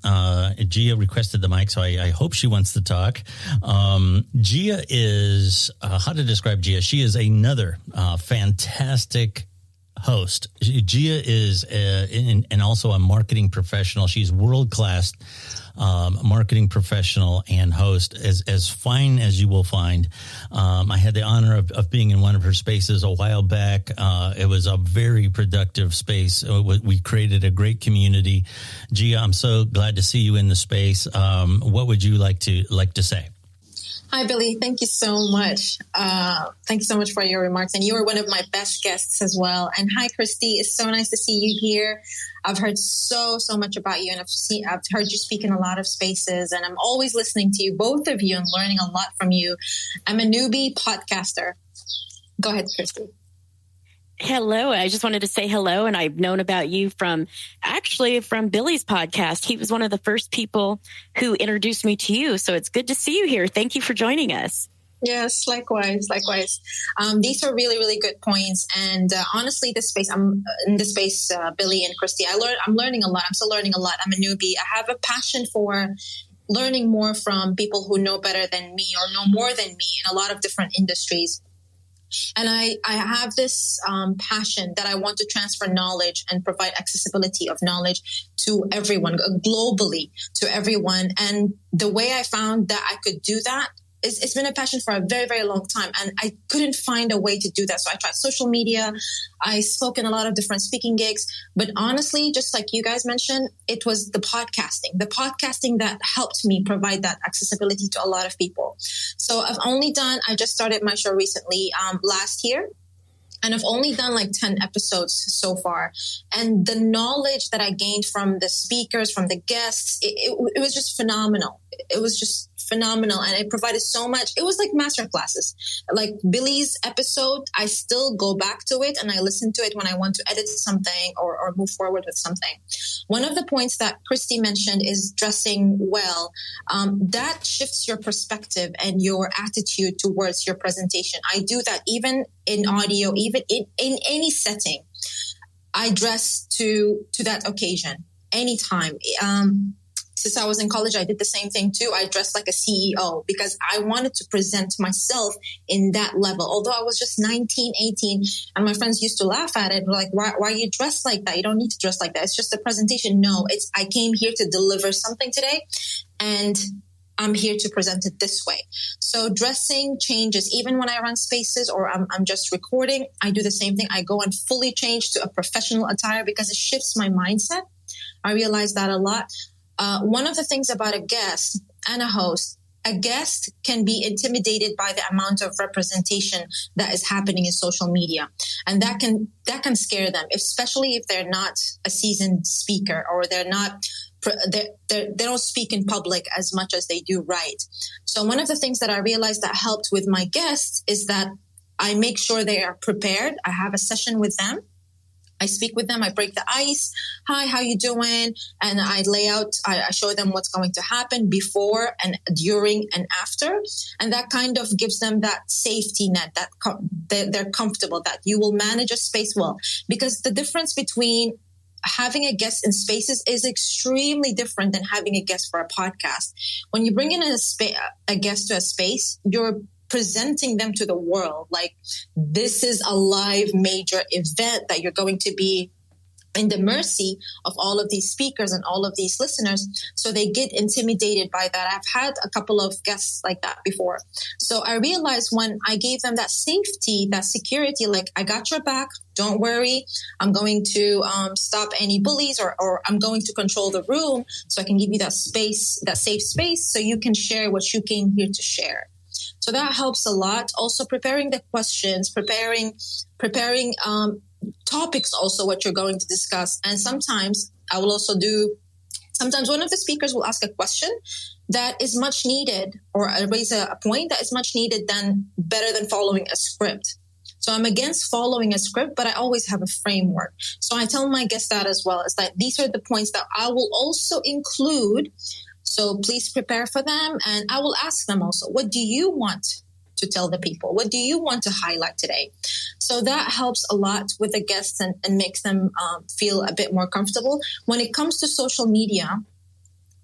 Gia requested the mic, so I hope she wants to talk. Gia is, how to describe Gia? She is another fantastic host. Gia is and also a marketing professional. She's world-class marketing professional and host, as fine as you will find. I had the honor of being in one of her spaces a while back. It was a very productive space. We created a great community. Gia, I'm so glad to see you in the space. What would you like to say? Hi, Billy. Thank you so much. Thank you so much for your remarks. And you were one of my best guests as well. And hi, Kristy. It's so nice to see you here. I've heard so much about you, and I've heard you speak in a lot of spaces, and I'm always listening to you, both of you, and learning a lot from you. I'm a newbie podcaster. Go ahead, Kristy. Hello. I just wanted to say hello. And I've known about you from Billy's podcast. He was one of the first people who introduced me to you. So it's good to see you here. Thank you for joining us. Yes, likewise. These are really, really good points. And honestly, I'm in this space, Billy and Kristy. I'm learning a lot. I'm still learning a lot. I'm a newbie. I have a passion for learning more from people who know better than me or know more than me in a lot of different industries. And I have this passion that I want to transfer knowledge and provide accessibility of knowledge to everyone, globally to everyone. And the way I found that I could do that, it's been a passion for a very, very long time. And I couldn't find a way to do that. So I tried social media. I spoke in a lot of different speaking gigs. But honestly, just like you guys mentioned, it was the podcasting that helped me provide that accessibility to a lot of people. So I just started my show recently last year. And I've only done like 10 episodes so far. And the knowledge that I gained from the speakers, from the guests, it was just phenomenal. It was just phenomenal. And it provided so much. It was like master classes. Like Billy's episode, I still go back to it and I listen to it when I want to edit something or move forward with something. One of the points that Kristy mentioned is dressing well. That shifts your perspective and your attitude towards your presentation. I do that even in audio, even in any setting. I dress to that occasion anytime. Since I was in college, I did the same thing too. I dressed like a CEO because I wanted to present myself in that level. Although I was just 19, 18, and my friends used to laugh at it. Like, why are you dressed like that? You don't need to dress like that. It's just a presentation. No, I came here to deliver something today, and I'm here to present it this way. So dressing changes. Even when I run spaces or I'm just recording, I do the same thing. I go and fully change to a professional attire because it shifts my mindset. I realize that a lot. One of the things about a guest and a host, a guest can be intimidated by the amount of representation that is happening in social media. And that can scare them, especially if they're not a seasoned speaker or they don't speak in public as much as they do write. So one of the things that I realized that helped with my guests is that I make sure they are prepared. I have a session with them. I speak with them. I break the ice. Hi, how you doing? And I I show them what's going to happen before and during and after. And that kind of gives them that safety net that they're comfortable, that you will manage a space well. Because the difference between having a guest in spaces is extremely different than having a guest for a podcast. When you bring in a guest to a space, you're presenting them to the world. Like, this is a live major event that you're going to be in the mercy of all of these speakers and all of these listeners. So they get intimidated by that. I've had a couple of guests like that before. So I realized when I gave them that safety, that security, like, I got your back. Don't worry. I'm going to stop any bullies or I'm going to control the room so I can give you that space, that safe space, so you can share what you came here to share. So that helps a lot. Also preparing the questions, preparing topics, also what you're going to discuss. And sometimes one of the speakers will ask a question that is much needed or raise a point that is much needed better than following a script. So I'm against following a script, but I always have a framework. So I tell my guests that as well, is that these are the points that I will also include. So please prepare for them. And I will ask them also, what do you want to tell the people? What do you want to highlight today? So that helps a lot with the guests and makes them feel a bit more comfortable. When it comes to social media,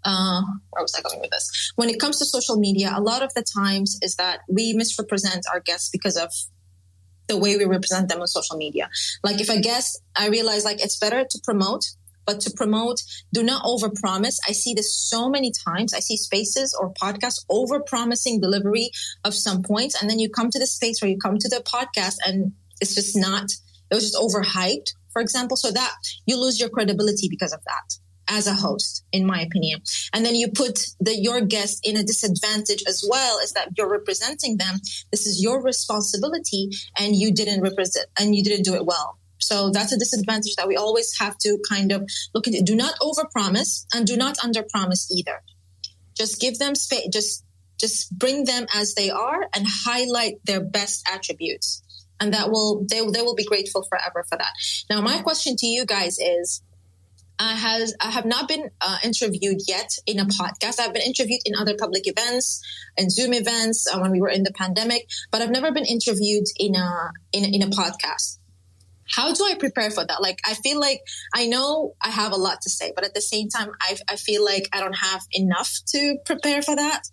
where was I going with this? When it comes to social media, a lot of the times is that we misrepresent our guests because of the way we represent them on social media. Like if a guest, I realize like it's better to promote, but to promote, do not overpromise. I see this so many times. I see spaces or podcasts overpromising delivery of some points. And then you come to the space where you come to the podcast and it's just not, it was just overhyped, for example. So that you lose your credibility because of that as a host, in my opinion. And then you put your guest in a disadvantage as well, is that you're representing them. This is your responsibility and you didn't represent and you didn't do it well. So that's a disadvantage that we always have to kind of look into. Do not overpromise and do not underpromise either. Just give them space. Just bring them as they are and highlight their best attributes. And they will be grateful forever for that. Now, my question to you guys is, I have not been interviewed yet in a podcast. I've been interviewed in other public events and Zoom events when we were in the pandemic, but I've never been interviewed in a podcast. How do I prepare for that? Like, I feel like I know I have a lot to say, but at the same time, I feel like I don't have enough to prepare for that.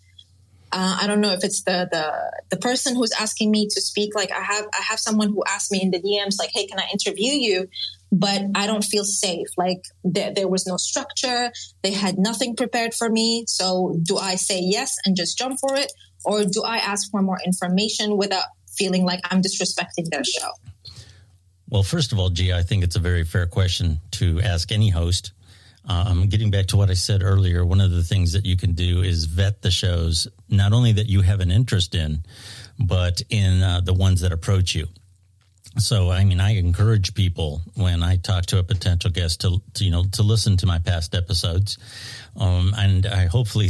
I don't know if it's the person who's asking me to speak. Like, I have someone who asked me in the DMs, like, hey, can I interview you? But I don't feel safe. Like, there was no structure. They had nothing prepared for me. So do I say yes and just jump for it? Or do I ask for more information without feeling like I'm disrespecting their show? Well, first of all, Gia, I think it's a very fair question to ask any host. Getting back to what I said earlier, one of the things that you can do is vet the shows, not only that you have an interest in, but in the ones that approach you. So, I mean, I encourage people when I talk to a potential guest to listen to my past episodes. And I hopefully,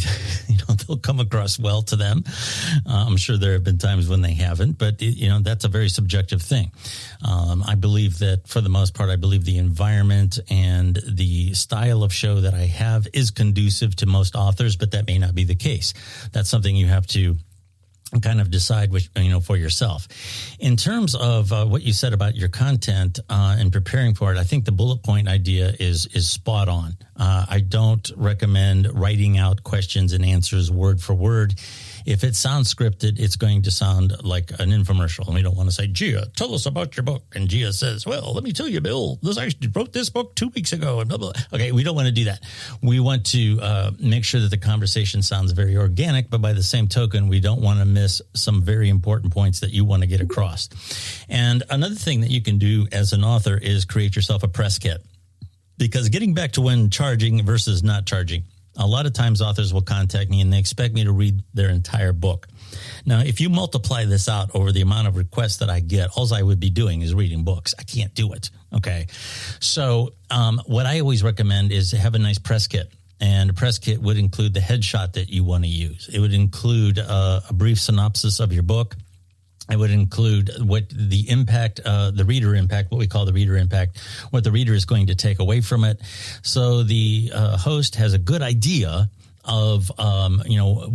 they'll come across well to them. I'm sure there have been times when they haven't, but that's a very subjective thing. I believe that for the most part, the environment and the style of show that I have is conducive to most authors, but that may not be the case. That's something you have to kind of decide for yourself. In terms of what you said about your content and preparing for it, I think the bullet point idea is spot on. I don't recommend writing out questions and answers word for word. If it sounds scripted, it's going to sound like an infomercial. And we don't want to say, Gia, tell us about your book. And Gia says, well, let me tell you, Bill, I wrote this book 2 weeks ago. And blah, blah. Okay, we don't want to do that. We want to make sure that the conversation sounds very organic, but by the same token, we don't want to miss some very important points that you want to get across. And another thing that you can do as an author is create yourself a press kit. Because getting back to when charging versus not charging, a lot of times authors will contact me and they expect me to read their entire book. Now, if you multiply this out over the amount of requests that I get, all I would be doing is reading books. I can't do it. Okay. So what I always recommend is to have a nice press kit. And a press kit would include the headshot that you want to use. It would include a brief synopsis of your book. It would include what the impact, the reader impact, what we call the reader impact, what the reader is going to take away from it. So the host has a good idea of,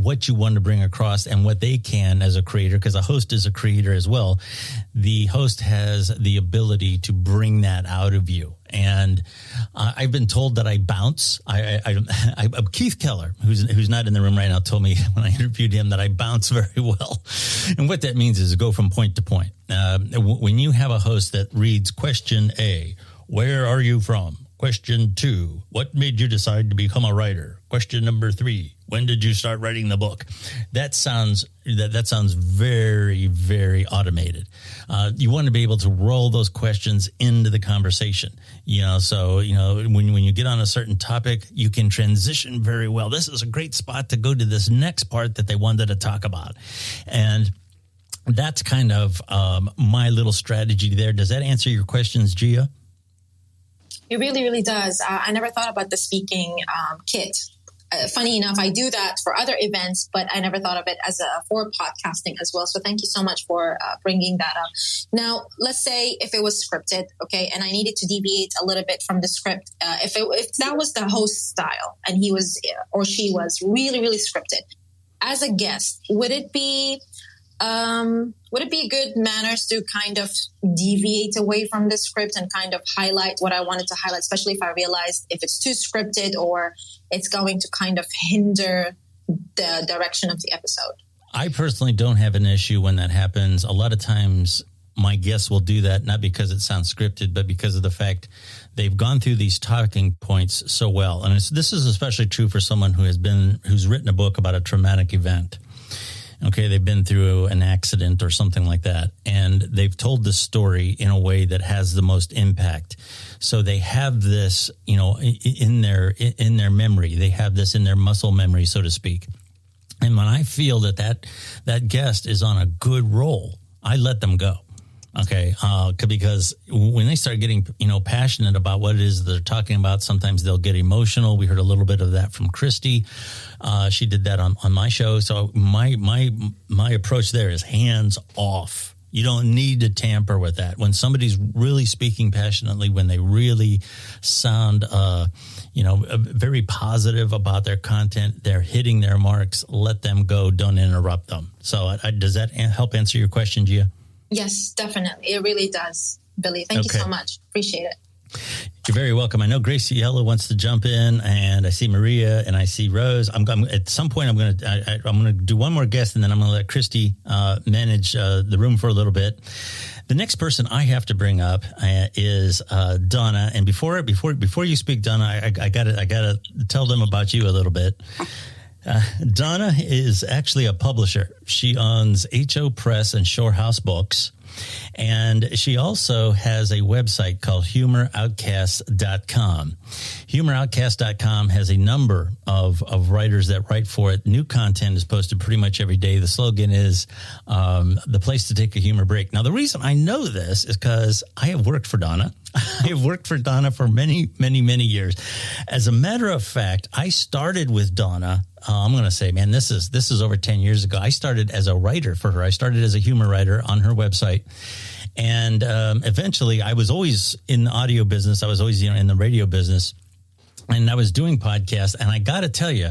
what you want to bring across and what they can as a creator, because a host is a creator as well. The host has the ability to bring that out of you. And I've been told that I bounce. Keith Keller, who's not in the room right now, told me when I interviewed him that I bounce very well. And what that means is go from point to point. When you have a host that reads question A, where are you from? Question 2, what made you decide to become a writer? Question number 3, when did you start writing the book? That sounds very, very automated. You want to be able to roll those questions into the conversation. When you get on a certain topic, you can transition very well. This is a great spot to go to this next part that they wanted to talk about. And that's kind of my little strategy there. Does that answer your questions, Gia? It really, really does. I never thought about the speaking kit. Funny enough, I do that for other events, but I never thought of it as for podcasting as well. So thank you so much for bringing that up. Now, let's say if it was scripted, okay, and I needed to deviate a little bit from the script. If that was the host style and he was or she was really, really scripted, as a guest, would it be good manners to kind of deviate away from the script and kind of highlight what I wanted to highlight, especially if I realized if it's too scripted or it's going to kind of hinder the direction of the episode? I personally don't have an issue when that happens. A lot of times my guests will do that, not because it sounds scripted, but because of the fact they've gone through these talking points so well. And this is especially true for someone who's written a book about a traumatic event. Okay, they've been through an accident or something like that, and they've told this story in a way that has the most impact. So they have this, in their memory. They have this in their muscle memory, so to speak. And when I feel that guest is on a good roll, I let them go. Okay, because when they start getting, passionate about what it is they're talking about, sometimes they'll get emotional. We heard a little bit of that from Kristy. She did that on my show. So my approach there is hands off. You don't need to tamper with that. When somebody's really speaking passionately, when they really sound, very positive about their content, they're hitting their marks, let them go. Don't interrupt them. So does that help answer your question, Gia? Yes, definitely. It really does, Billy. Thank you so much. Appreciate it. You're very welcome. I know Graciela wants to jump in, and I see Maria and I see Rose. At some point I'm going to do one more guest, and then I'm going to let Kristy manage the room for a little bit. The next person I have to bring up is Donna. And before you speak, Donna, I gotta tell them about you a little bit. Donna is actually a publisher. She owns HO Press and Shore House Books. And she also has a website called humoroutcast.com. Humoroutcast.com has a number of writers that write for it. New content is posted pretty much every day. The slogan is the place to take a humor break. Now, the reason I know this is because I have worked for Donna. I have worked for Donna for many, many, many years. As a matter of fact, I started with Donna. I'm going to say, man, this is over 10 years ago. I started as a writer for her. I started as a humor writer on her website. And eventually I was always in the audio business. I was always, in the radio business, and I was doing podcasts. And I got to tell you,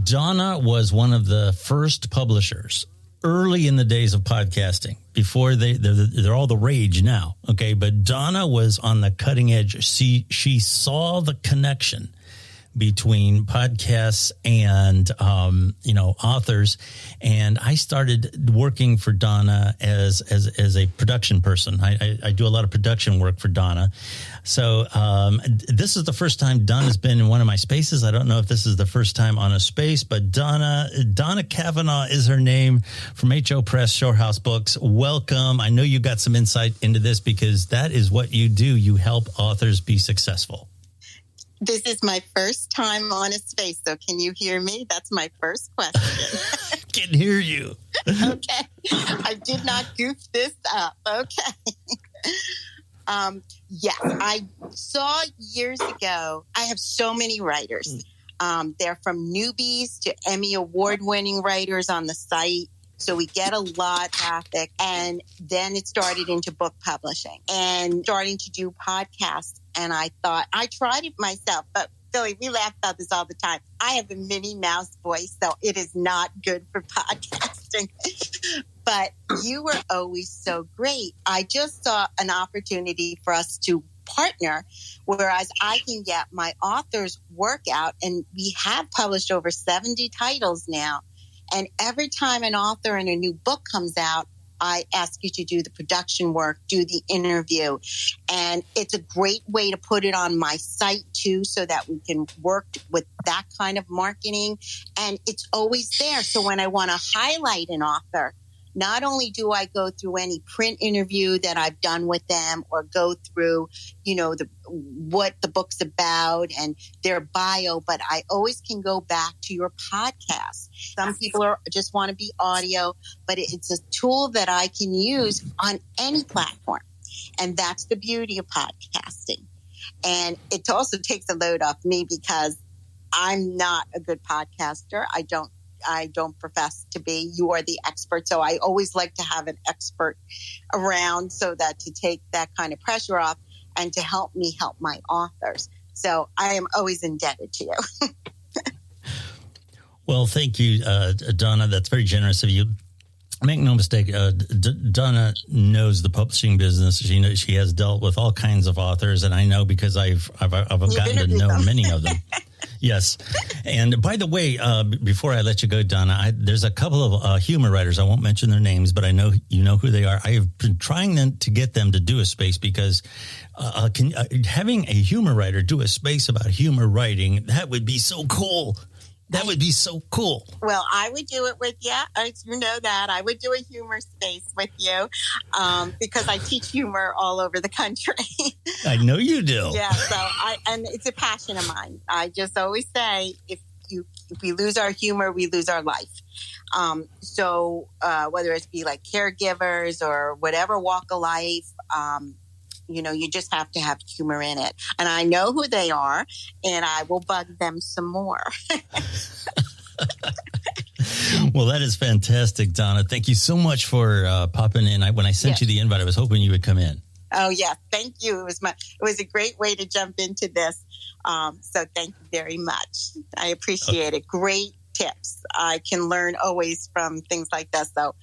Donna was one of the first publishers early in the days of podcasting, before they're all the rage now. Okay. But Donna was on the cutting edge. She saw the connection between podcasts and, authors. And I started working for Donna as a production person. I do a lot of production work for Donna. So, this is the first time Donna's been in one of my spaces. I don't know if this is the first time on a space, but Donna Kavanaugh is her name, from HO Press, Shore House Books. Welcome. I know you got some insight into this, because that is what you do. You help authors be successful. This is my first time on a space, so can you hear me? That's my first question. Can hear you. Okay. I did not goof this up. Okay. Yes, I saw years ago, I have so many writers. They're from newbies to Emmy Award-winning writers on the site. So we get a lot of traffic. And then it started into book publishing and starting to do podcasts. And I thought, I tried it myself, but Billy, we laugh about this all the time. I have a Minnie Mouse voice, so it is not good for podcasting. But you were always so great. I just saw an opportunity for us to partner, whereas I can get my author's work out, and we have published over 70 titles now. And every time an author and a new book comes out, I ask you to do the production work, do the interview. And it's a great way to put it on my site too, so that we can work with that kind of marketing. And it's always there. So when I want to highlight an author, not only do I go through any print interview that I've done with them, or go through, what the book's about and their bio, but I always can go back to your podcast. Some people just want to be audio, but it's a tool that I can use on any platform. And that's the beauty of podcasting. And it also takes a load off me, because I'm not a good podcaster. I don't profess to be. You are the expert. So I always like to have an expert around, so that to take that kind of pressure off and to help me help my authors. So I am always indebted to you. Well, thank you, Donna. That's very generous of you. Make no mistake, Donna knows the publishing business. She has dealt with all kinds of authors, and I know, because I've gotten to know many of them. Yes. And by the way, before I let you go, Donna, there's a couple of humor writers. I won't mention their names, but I know you know who they are. I have been trying to get them to do a space, because having a humor writer do a space about humor writing, that would be so cool. That would be so cool. Well, I would do it with you. You know that. I would do a humor space with you, because I teach humor all over the country. I know you do. Yeah, and it's a passion of mine. I just always say, if we lose our humor, we lose our life. So whether it be like caregivers or whatever walk of life, you just have to have humor in it. And I know who they are, and I will bug them some more. Well, that is fantastic, Donna. Thank you so much for popping in. When I sent you the invite, I was hoping you would come in. Oh yeah, thank you. It was a great way to jump into this. So thank you very much. I appreciate it. Great tips. I can learn always from things like this. So,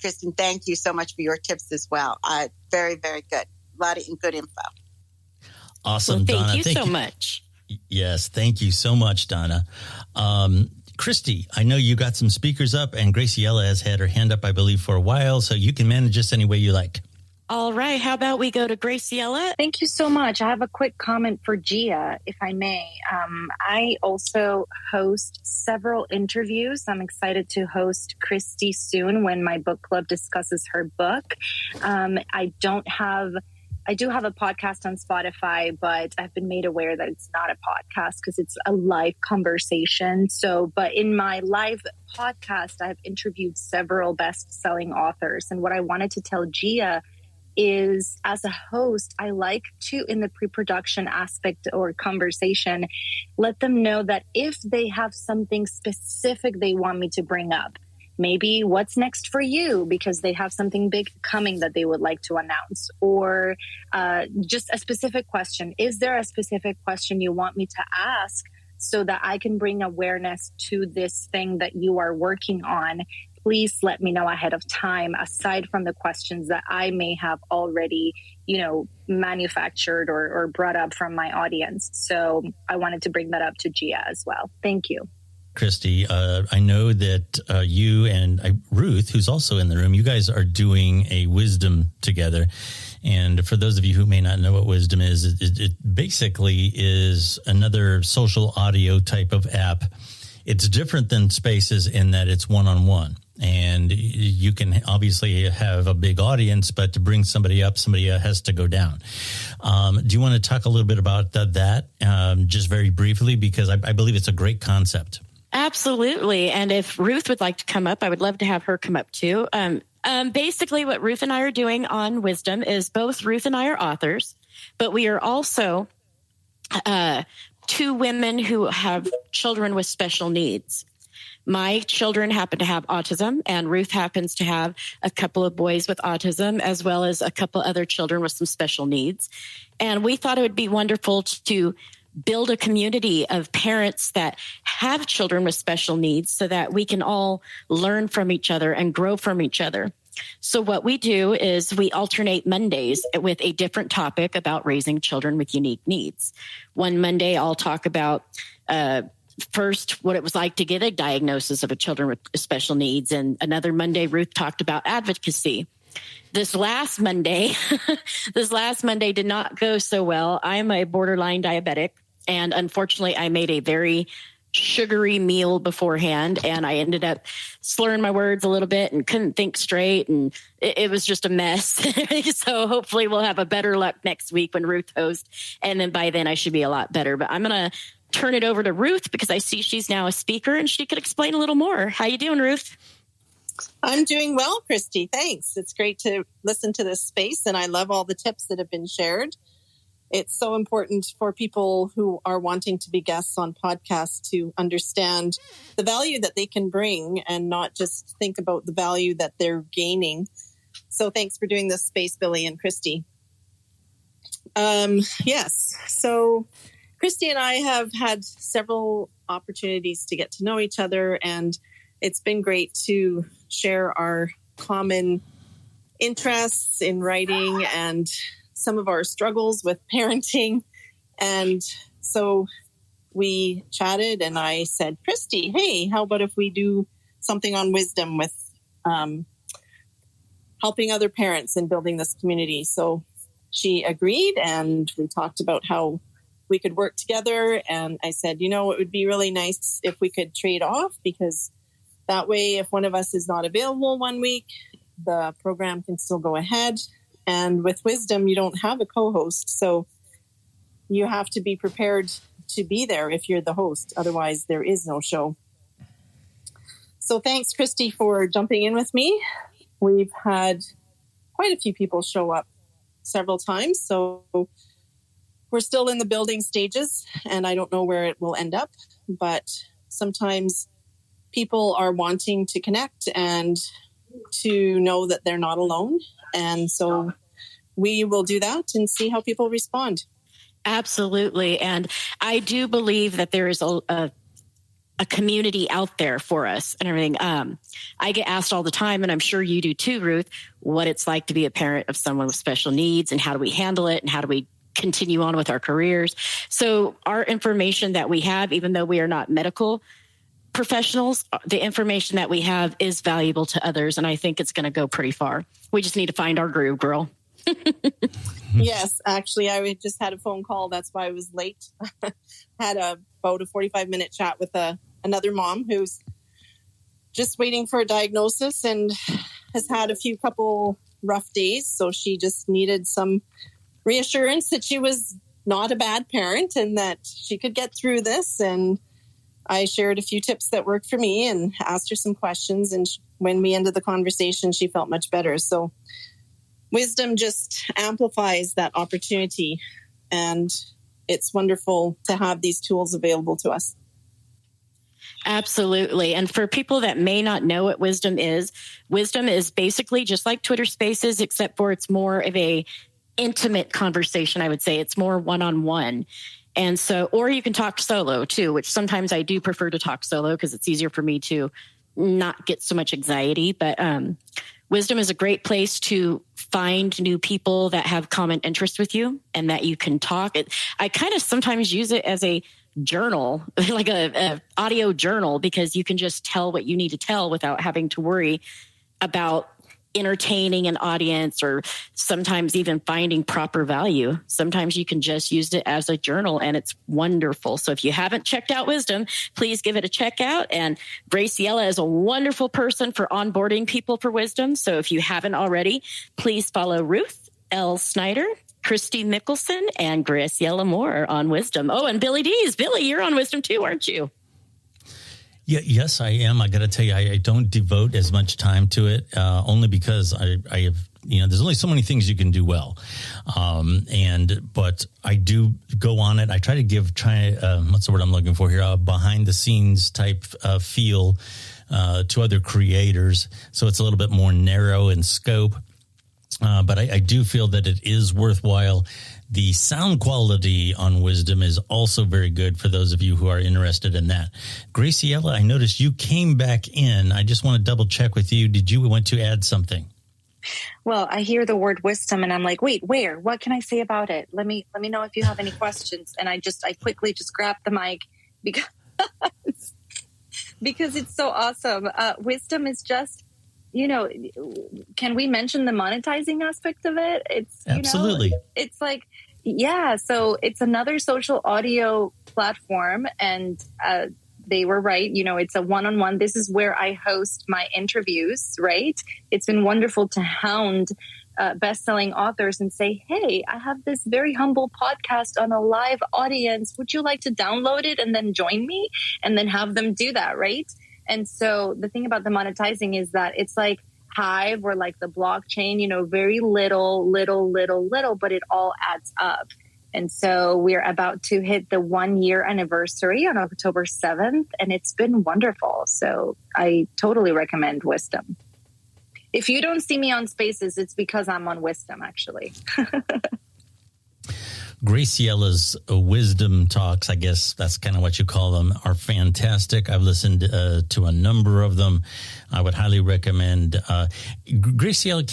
Kristen, thank you so much for your tips as well. Very, very good. A lot of good info. Awesome, well, Donna. Thank you so much. Yes, thank you so much, Donna. Kristy, I know you got some speakers up, and Graciela has had her hand up, I believe, for a while, so you can manage this any way you like. All right. How about we go to Graciela? Thank you so much. I have a quick comment for Gia, if I may. I also host several interviews. I'm excited to host Kristy soon when my book club discusses her book. I do have a podcast on Spotify, but I've been made aware that it's not a podcast because it's a live conversation. But in my live podcast, I've interviewed several best-selling authors. And what I wanted to tell Gia is, as a host, I like to, in the pre-production aspect or conversation, let them know that if they have something specific they want me to bring up, maybe what's next for you because they have something big coming that they would like to announce, or just a specific question. Is there a specific question you want me to ask so that I can bring awareness to this thing that you are working on? Please let me know ahead of time, aside from the questions that I may have already, manufactured or brought up from my audience. So I wanted to bring that up to Gia as well. Thank you. Kristy, I know that you and Ruth, who's also in the room, you guys are doing a wisdom together. And for those of you who may not know what wisdom is, it basically is another social audio type of app. It's different than Spaces in that it's one-on-one. And you can obviously have a big audience, but to bring somebody up, somebody has to go down. Do you want to talk a little bit about that just very briefly? Because I believe it's a great concept. Absolutely. And if Ruth would like to come up, I would love to have her come up too. Basically, what Ruth and I are doing on Wisdom is both Ruth and I are authors, but we are also two women who have children with special needs. My children happen to have autism, and Ruth happens to have a couple of boys with autism, as well as a couple other children with some special needs. And we thought it would be wonderful to build a community of parents that have children with special needs so that we can all learn from each other and grow from each other. So what we do is we alternate Mondays with a different topic about raising children with unique needs. One Monday, I'll talk about first what it was like to get a diagnosis of a children with special needs. And another Monday, Ruth talked about advocacy. This last Monday did not go so well. I'm a borderline diabetic, and unfortunately, I made a very sugary meal beforehand, and I ended up slurring my words a little bit and couldn't think straight, and it was just a mess. So hopefully we'll have a better luck next week when Ruth hosts, and then by then I should be a lot better. But I'm going to turn it over to Ruth because I see she's now a speaker and she could explain a little more. How you doing, Ruth? I'm doing well, Kristy. Thanks. It's great to listen to this space, and I love all the tips that have been shared. It's so important for people who are wanting to be guests on podcasts to understand the value that they can bring and not just think about the value that they're gaining. So thanks for doing this space, Billy and Kristy. Yes. So Kristy and I have had several opportunities to get to know each other, and it's been great to share our common interests in writing and some of our struggles with parenting. And so we chatted and I said, Kristy, hey, how about if we do something on wisdom with helping other parents and building this community? So she agreed, and we talked about how we could work together. And I said, it would be really nice if we could trade off, because that way, if one of us is not available one week, the program can still go ahead. And with Wisdom, you don't have a co-host. So you have to be prepared to be there if you're the host. Otherwise, there is no show. So thanks, Kristy, for jumping in with me. We've had quite a few people show up several times. So we're still in the building stages, and I don't know where it will end up. But sometimes people are wanting to connect and to know that they're not alone. And so we will do that and see how people respond. Absolutely. And I do believe that there is a community out there for us and everything. I get asked all the time, and I'm sure you do too, Ruth, what it's like to be a parent of someone with special needs and how do we handle it and how do we continue on with our careers. So our information that we have, even though we are not medical professionals, the information that we have is valuable to others. And I think it's going to go pretty far. We just need to find our groove, girl. Yes, actually, I just had a phone call. That's why I was late. Had about a 45-minute chat with another mom who's just waiting for a diagnosis and has had a couple rough days. So she just needed some reassurance that she was not a bad parent and that she could get through this. And I shared a few tips that worked for me and asked her some questions. And when we ended the conversation, she felt much better. So wisdom just amplifies that opportunity. And it's wonderful to have these tools available to us. Absolutely. And for people that may not know what wisdom is basically just like Twitter Spaces, except for it's more of a intimate conversation. I would say it's more one-on-one. And so, or you can talk solo too, which sometimes I do prefer to talk solo because it's easier for me to not get so much anxiety. But wisdom is a great place to find new people that have common interests with you and that you can talk. I kind of sometimes use it as a journal, like a audio journal, because you can just tell what you need to tell without having to worry about entertaining an audience or sometimes even finding proper value. Sometimes you can just use it as a journal and it's wonderful. So if you haven't checked out Wisdom, please give it a check out. And Graciela is a wonderful person for onboarding people for Wisdom. So if you haven't already, please follow Ruth L. Snyder, Kristy Mickelsen, and Graciela Moore on Wisdom. Oh, and Billy Dees. Billy, you're on Wisdom too, aren't you? Yeah, yes, I am. I got to tell you, I don't devote as much time to it, only because I have, there's only so many things you can do well. But I do go on it. I try to what's the word I'm looking for here? Behind the scenes type feel to other creators. So it's a little bit more narrow in scope. But I do feel that it is worthwhile. The sound quality on Wisdom is also very good for those of you who are interested in that. Graciela, I noticed you came back in. I just want to double check with you. Did you want to add something? Well, I hear the word wisdom and I'm like, wait, where? What can I say about it? Let me know if you have any questions. And I quickly just grabbed the mic because it's so awesome. Wisdom is just, can we mention the monetizing aspect of it? It's absolutely. It's like, yeah. So it's another social audio platform, and they were right. It's a one-on-one. This is where I host my interviews. Right. It's been wonderful to hound best-selling authors and say, hey, I have this very humble podcast on a live audience. Would you like to download it and then join me and then have them do that? Right. And so the thing about the monetizing is that it's like Hive or like the blockchain, very little, but it all adds up. And so we're about to hit the 1-year anniversary on October 7th, and it's been wonderful. So I totally recommend Wisdom. If you don't see me on Spaces, it's because I'm on Wisdom, actually. Graciela's Wisdom Talks, I guess that's kind of what you call them, are fantastic. I've listened to a number of them. I would highly recommend. Graciela,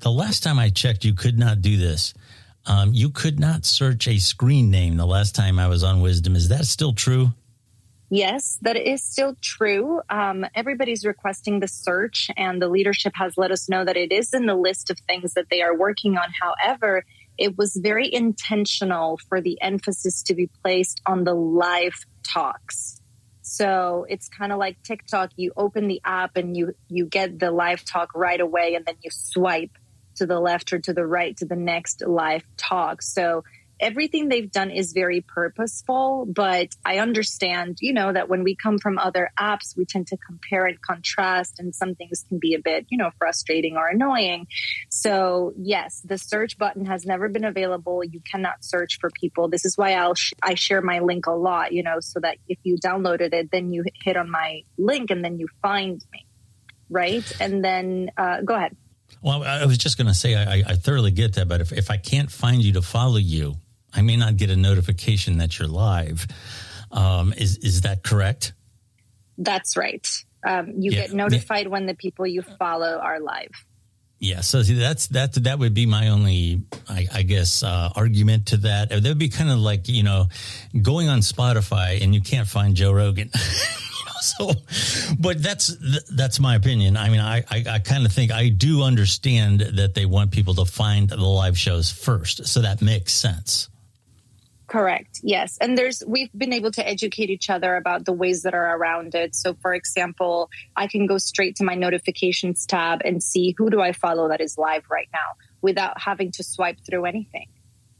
the last time I checked, you could not do this. You could not search a screen name the last time I was on Wisdom. Is that still true? Yes, that is still true. Everybody's requesting the search, and the leadership has let us know that it is in the list of things that they are working on. However, it was very intentional for the emphasis to be placed on the live talks. So it's kind of like TikTok. You open the app and you get the live talk right away, and then you swipe to the left or to the right to the next live talk. So everything they've done is very purposeful, but I understand, that when we come from other apps, we tend to compare and contrast, and some things can be a bit, frustrating or annoying. So yes, the search button has never been available. You cannot search for people. This is why I share my link a lot, so that if you downloaded it, then you hit on my link and then you find me. Right. And then go ahead. Well, I was just going to say, I thoroughly get that. But if I can't find you to follow you, I may not get a notification that you're live. Is that correct? That's right. You get notified when the people you follow are live. Yeah. So see, that would be my only, I guess, argument to that. That would be kind of like, going on Spotify and you can't find Joe Rogan. So, but that's my opinion. I mean, I kind of think I do understand that they want people to find the live shows first. So that makes sense. Correct. Yes. And we've been able to educate each other about the ways that are around it. So for example, I can go straight to my notifications tab and see who do I follow that is live right now without having to swipe through anything.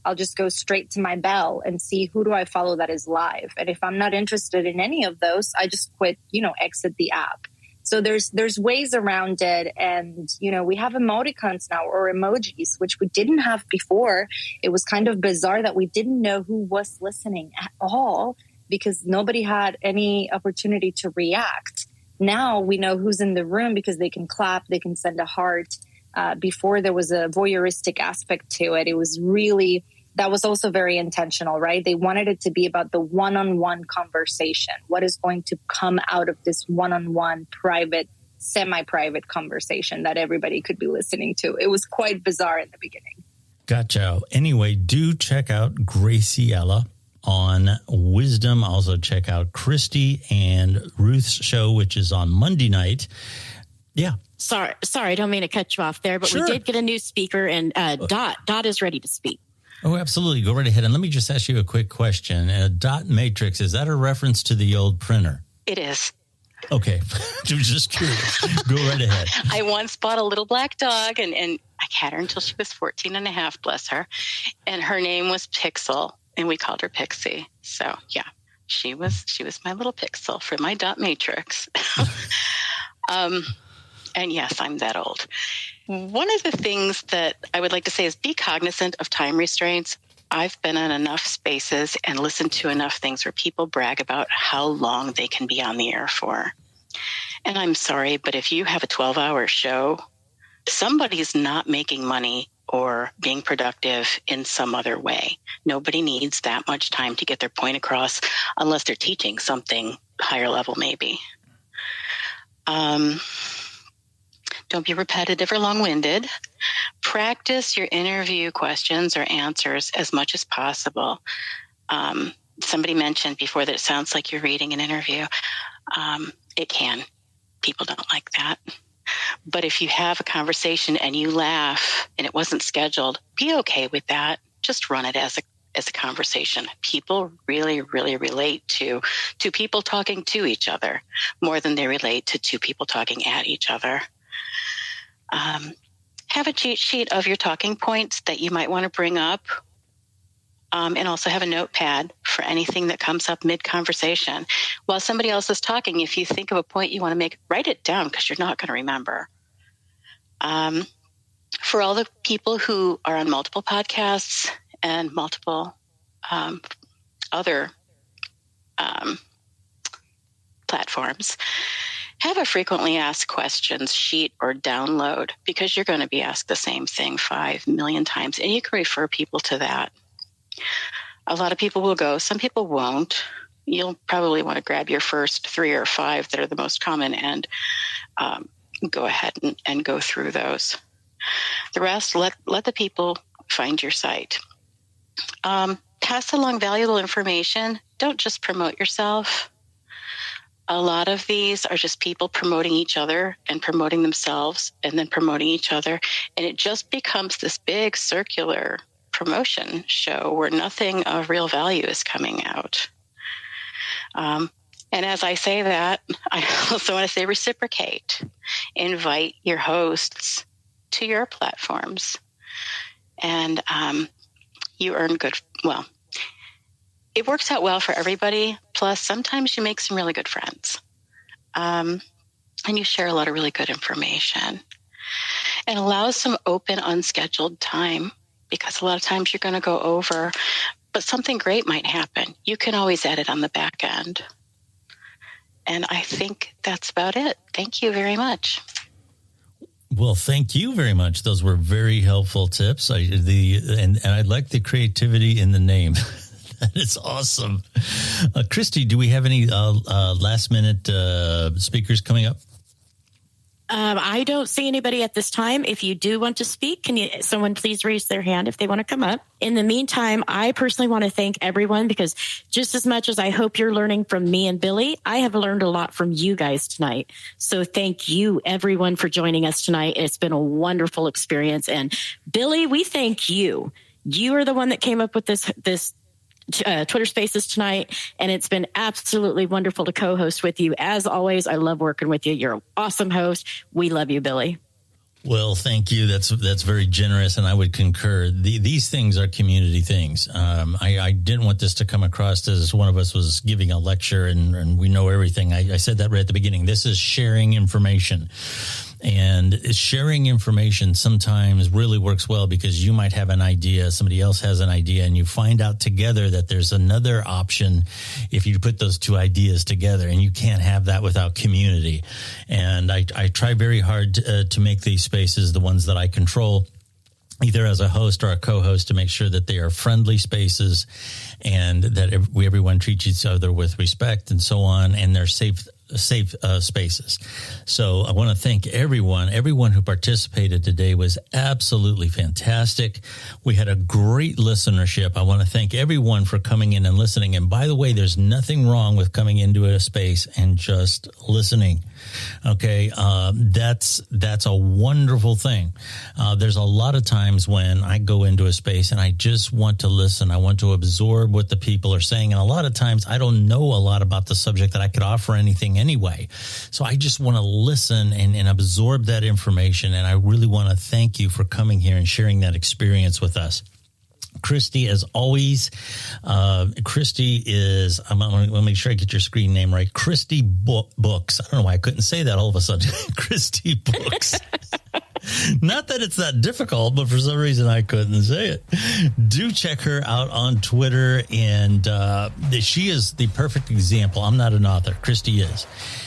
I'll just go straight to my bell and see who do I follow that is live. And if I'm not interested in any of those, I just quit, exit the app. So there's ways around it. And, we have emoticons now or emojis, which we didn't have before. It was kind of bizarre that we didn't know who was listening at all because nobody had any opportunity to react. Now we know who's in the room because they can clap, they can send a heart. Before there was a voyeuristic aspect to it. It was really, that was also very intentional, right? They wanted it to be about the one-on-one conversation. What is going to come out of this one-on-one private, semi-private conversation that everybody could be listening to? It was quite bizarre in the beginning. Gotcha. Anyway, do check out Graciela on Wisdom. Also check out Kristy and Ruth's show, which is on Monday night. Yeah. Sorry, I don't mean to cut you off there, but Sure. We did get a new speaker, and Dot is ready to speak. Oh, absolutely. Go right ahead. And let me just ask you a quick question. Dot matrix, is that a reference to the old printer? It is. Okay. I was just curious. Go right ahead. I once bought a little black dog, and I had her until she was 14 and a half, bless her. And her name was Pixel, and we called her Pixie. So, yeah, she was my little Pixel for my dot matrix. And yes, I'm that old. One of the things that I would like to say is be cognizant of time restraints. I've been in enough spaces and listened to enough things where people brag about how long they can be on the air for. And I'm sorry, but if you have a 12-hour show, somebody's not making money or being productive in some other way. Nobody needs that much time to get their point across unless they're teaching something higher level maybe. Don't be repetitive or long-winded. Practice your interview questions or answers as much as possible. Somebody mentioned before that it sounds like you're reading an interview. It can. People don't like that. But if you have a conversation and you laugh and it wasn't scheduled, be okay with that. Just run it as a conversation. People really, really relate to people talking to each other more than they relate to two people talking at each other. Have a cheat sheet of your talking points that you might want to bring up, and also have a notepad for anything that comes up mid-conversation. While somebody else is talking, if you think of a point you want to make, write it down because you're not going to remember. For all the people who are on multiple podcasts and multiple other platforms, have a frequently asked questions sheet or download because you're going to be asked the same thing 5 million times, and you can refer people to that. A lot of people will go, some people won't. You'll probably want to grab your first 3 or 5 that are the most common and go ahead and go through those. The rest, let the people find your site. Pass along valuable information. Don't just promote yourself. A lot of these are just people promoting each other and promoting themselves and then promoting each other. And it just becomes this big circular promotion show where nothing of real value is coming out. And as I say that, I also want to say reciprocate. Invite your hosts to your platforms. And you earn good. Well, it works out well for everybody. Plus, sometimes you make some really good friends. And you share a lot of really good information. And allows some open, unscheduled time, because a lot of times you're going to go over, but something great might happen. You can always edit on the back end. And I think that's about it. Thank you very much. Well, thank you very much. Those were very helpful tips. And I like the creativity in the name. That is awesome. Kristy, do we have any last minute speakers coming up? I don't see anybody at this time. If you do want to speak, someone please raise their hand if they want to come up. In the meantime, I personally want to thank everyone, because just as much as I hope you're learning from me and Billy, I have learned a lot from you guys tonight. So thank you, everyone, for joining us tonight. It's been a wonderful experience. And Billy, we thank you. You are the one that came up with this Twitter Spaces tonight, and it's been absolutely wonderful to co-host with you. As always, I love working with you. You're an awesome host. We love you, Billy. Well, thank you. That's very generous, and I would concur. These things are community things. I didn't want this to come across as one of us was giving a lecture and we know everything. I said that right at the beginning. This is sharing information. And sharing information sometimes really works well, because you might have an idea, somebody else has an idea, and you find out together that there's another option if you put those two ideas together, and you can't have that without community. And I try very hard to make these spaces, the ones that I control, either as a host or a co-host, to make sure that they are friendly spaces and that everyone treats each other with respect and so on, and they're safe spaces. So I want to thank everyone who participated today. Was absolutely fantastic. We had a great listenership. I want to thank everyone for coming in and listening. And by the way, there's nothing wrong with coming into a space and just listening. Okay. That's a wonderful thing. There's a lot of times when I go into a space and I just want to listen. I want to absorb what the people are saying. And a lot of times I don't know a lot about the subject that I could offer anything anyway. So I just want to listen and absorb that information. And I really want to thank you for coming here and sharing that experience with us. Kristy, as always, Kristy is, I'm going to make sure I get your screen name right. Kristy Books. I don't know why I couldn't say that all of a sudden. Kristy Books. Not that it's that difficult, but for some reason I couldn't say it. Do check her out on Twitter. And she is the perfect example. I'm not an author. Kristy is.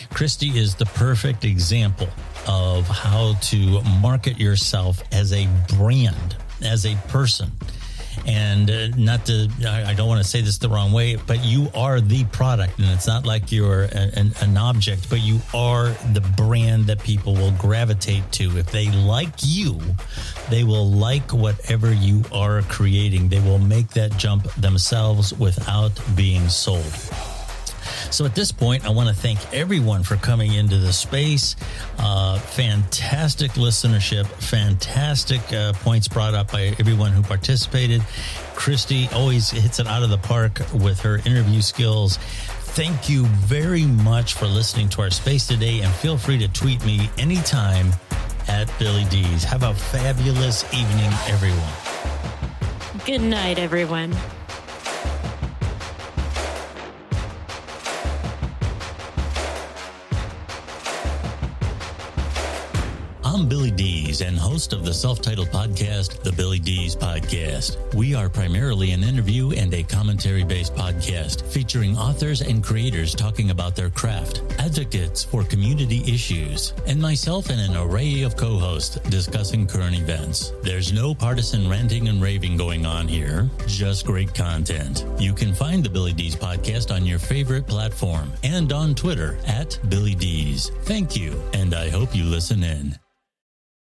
Kristy is the perfect example of how to market yourself as a brand, as a person. And I don't want to say this the wrong way, but you are the product, and it's not like you're an object, but you are the brand that people will gravitate to. If they like you, they will like whatever you are creating. They will make that jump themselves without being sold. So at this point, I want to thank everyone for coming into the space. Fantastic listenership, fantastic points brought up by everyone who participated. Kristy always hits it out of the park with her interview skills. Thank you very much for listening to our space today, and feel free to tweet me anytime at Billy Dees. Have a fabulous evening, everyone. Good night, everyone. I'm Billy Dees, and host of the self-titled podcast, The Billy Dees Podcast. We are primarily an interview and a commentary-based podcast featuring authors and creators talking about their craft, advocates for community issues, and myself and an array of co-hosts discussing current events. There's no partisan ranting and raving going on here, just great content. You can find the Billy Dees Podcast on your favorite platform and on Twitter at Billy Dees. Thank you, and I hope you listen in.